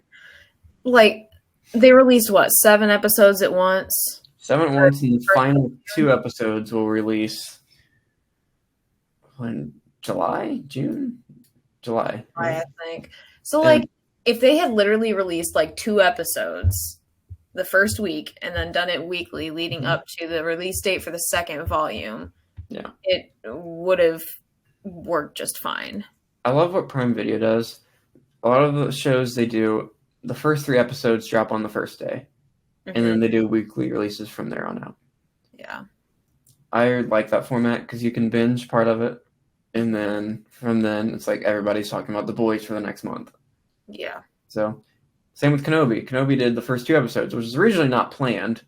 like, they released, 7 episodes at once? 7 at once, and the final 2 episodes will release in July? June? July. I think. So, like, if they had literally released, 2 episodes the first week and then done it weekly leading up to the release date for the second volume, it would have worked just fine. I love what Prime Video does. A lot of the shows they do, the first 3 episodes drop on the first day, and then they do weekly releases from there on out. Yeah. I like that format because you can binge part of it, and then from then it's like everybody's talking about The Boys for the next month. Yeah. So, same with Kenobi. Kenobi did the first 2 episodes, which was originally not planned.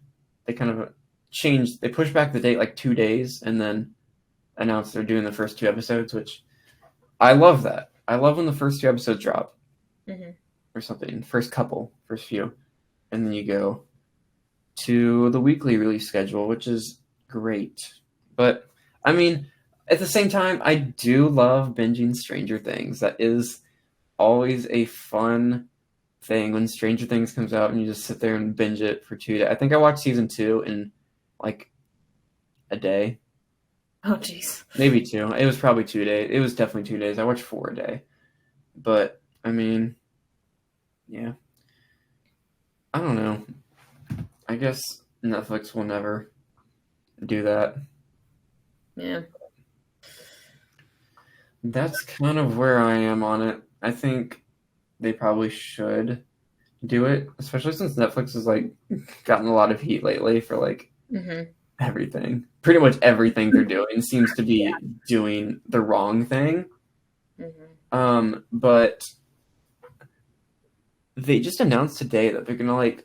They kind of changed, they pushed back the date like 2 days, and then announced they're doing the first 2 episodes, which I love that. I love when the first 2 episodes drop. Or something. First few. And then you go to the weekly release schedule, which is great. But, I mean, at the same time, I do love binging Stranger Things. That is always a fun thing when Stranger Things comes out and you just sit there and binge it for 2 days. I think I watched season 2 in, a day. Oh, jeez. Maybe 2. It was probably 2 days. It was definitely 2 days. I watched 4 a day. But, I mean, yeah. I don't know. I guess Netflix will never do that. Yeah. That's kind of where I am on it. I think they probably should do it, especially since Netflix has gotten a lot of heat lately for everything. Pretty much everything they're doing seems to be doing the wrong thing. But they just announced today that they're gonna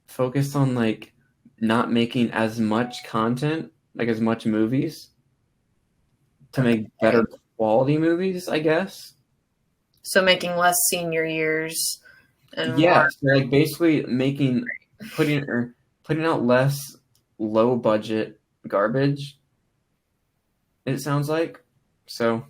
focus on not making as much content, as much movies, to make better quality movies, I guess. So making less senior years and Yeah, more. so basically putting out less low budget garbage. It sounds like. So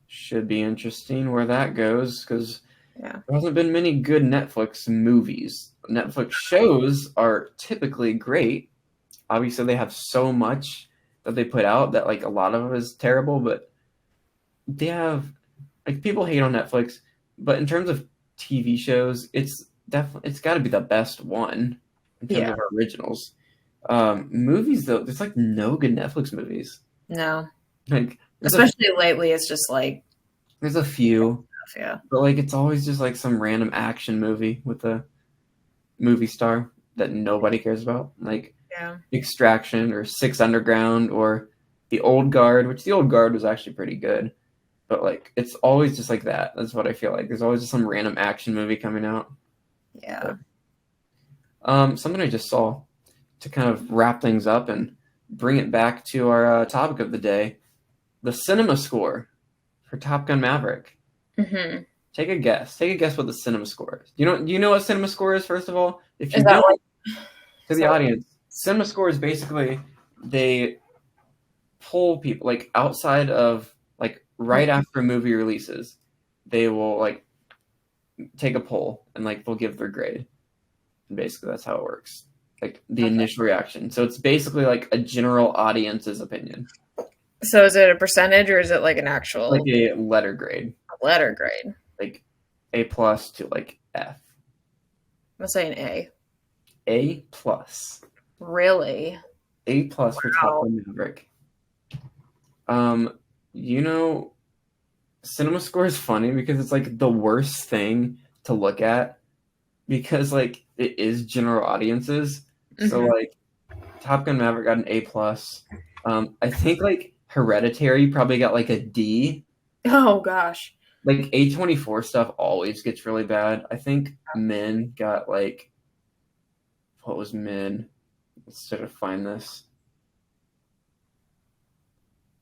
should be interesting where that goes, because there hasn't been many good Netflix movies. Netflix shows are typically great. Obviously, they have so much that they put out that a lot of it is terrible, but they have people hate on Netflix, but in terms of TV shows, it's got to be the best one in terms of originals. Movies though, there's no good Netflix movies. No. Especially lately, it's just there's a few, yeah. But it's always just some random action movie with a movie star that nobody cares about, Extraction or Six Underground or The Old Guard, which The Old Guard was actually pretty good, but it's always just that. That's what I feel like. There's always just some random action movie coming out. Yeah. Something I just saw to kind of wrap things up and bring it back to our topic of the day. The cinema score for Top Gun Maverick. Take a guess. Take a guess what the cinema score is. Do you know what cinema score is, first of all? If you don't, to the audience, cinema score is basically they pull people outside of right after a movie releases, they will take a poll and they'll give their grade. And basically that's how it works. The initial reaction. So it's basically a general audience's opinion. So is it a percentage or is it an actual a letter grade? A letter grade. A+ to F. I'm say an A. A+. Really? A+ for Top Gun Maverick. Cinema score is funny because it's the worst thing to look at because it is general audiences. So Top Gun Maverick got an A+. I think Hereditary probably got a D. Oh gosh. A24 stuff always gets really bad. I think Men got what was Men? Let's try to find this.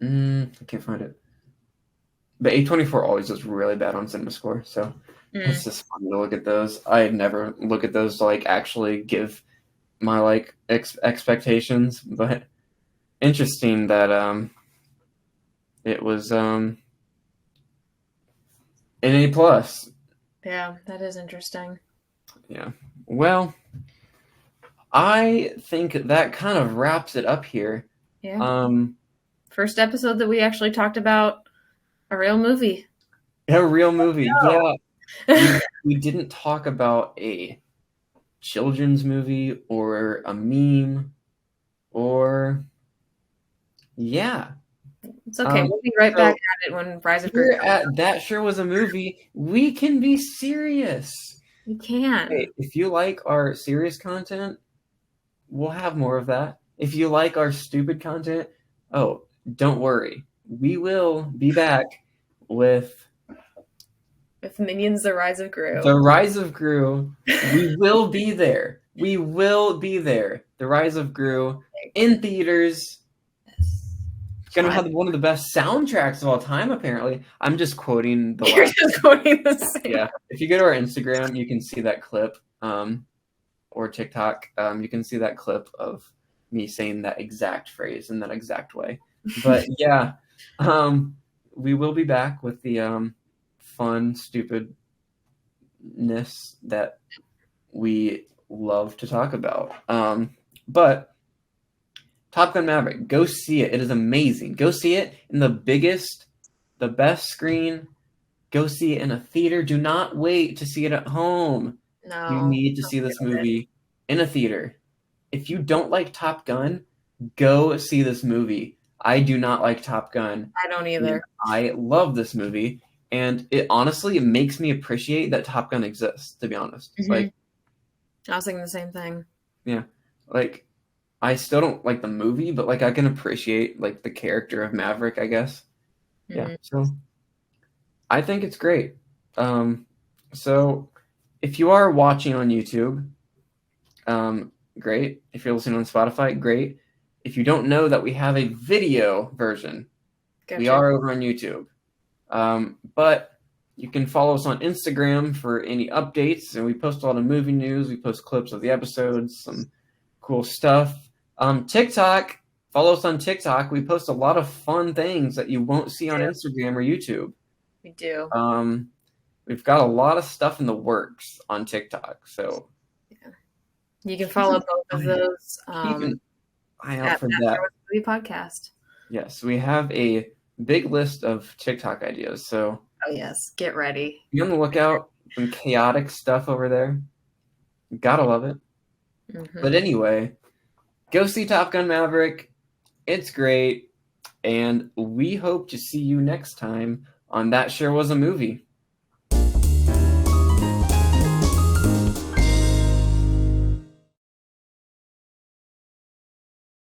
I can't find it. But A24 always does really bad on cinema score, so it's just fun to look at those. I never look at those to actually give my expectations, but interesting that it was An A plus. Yeah, that is interesting. Yeah. Well, I think that kind of wraps it up here. Yeah. First episode that we actually talked about a real movie. A real movie. No. Yeah. We didn't talk about a children's movie or a meme or yeah. It's okay. We'll be right back at it when Rise of Gru. That sure was a movie. We can be serious. We can. Hey, if you like our serious content, we'll have more of that. If you like our stupid content, oh, don't worry. We will be back with Minions: The Rise of Gru. The Rise of Gru. We will be there. We will be there. The Rise of Gru in theaters. It's going to have one of the best soundtracks of all time, apparently. I'm just quoting the You're just quoting the same. Yeah. If you go to our Instagram, you can see that clip, or TikTok. You can see that clip of me saying that exact phrase in that exact way. But yeah, we will be back with the fun stupidness that we love to talk about. But Top Gun Maverick, go see it. It is amazing. Go see it in the best screen. Go see it in a theater. Do not wait to see it at home. No. You need to see this movie in a theater. If you don't like Top Gun, go see this movie. I do not like Top Gun. I don't either. I love this movie. And it honestly makes me appreciate that Top Gun exists, to be honest. Mm-hmm. Like, I was thinking the same thing. Yeah. Like, I still don't like the movie, but like I can appreciate like the character of Maverick, I guess. Mm-hmm. Yeah. So I think it's great. So if you are watching on YouTube, great. If you're listening on Spotify, great. If you don't know that we have a video version, gotcha. We are over on YouTube. But you can follow us on Instagram for any updates, and we post a lot of movie news. We post clips of the episodes, some cool stuff. TikTok, follow us on TikTok. We post a lot of fun things that you won't see on Instagram or YouTube. We do. We've got a lot of stuff in the works on TikTok, so you can follow both of those. Keep an eye out for that. Movie podcast. Yes, we have a big list of TikTok ideas. So oh yes, get ready. Be on the lookout. Some chaotic stuff over there. Gotta love it. Mm-hmm. But anyway, go see Top Gun Maverick. It's great. And we hope to see you next time on That Sure Was a Movie.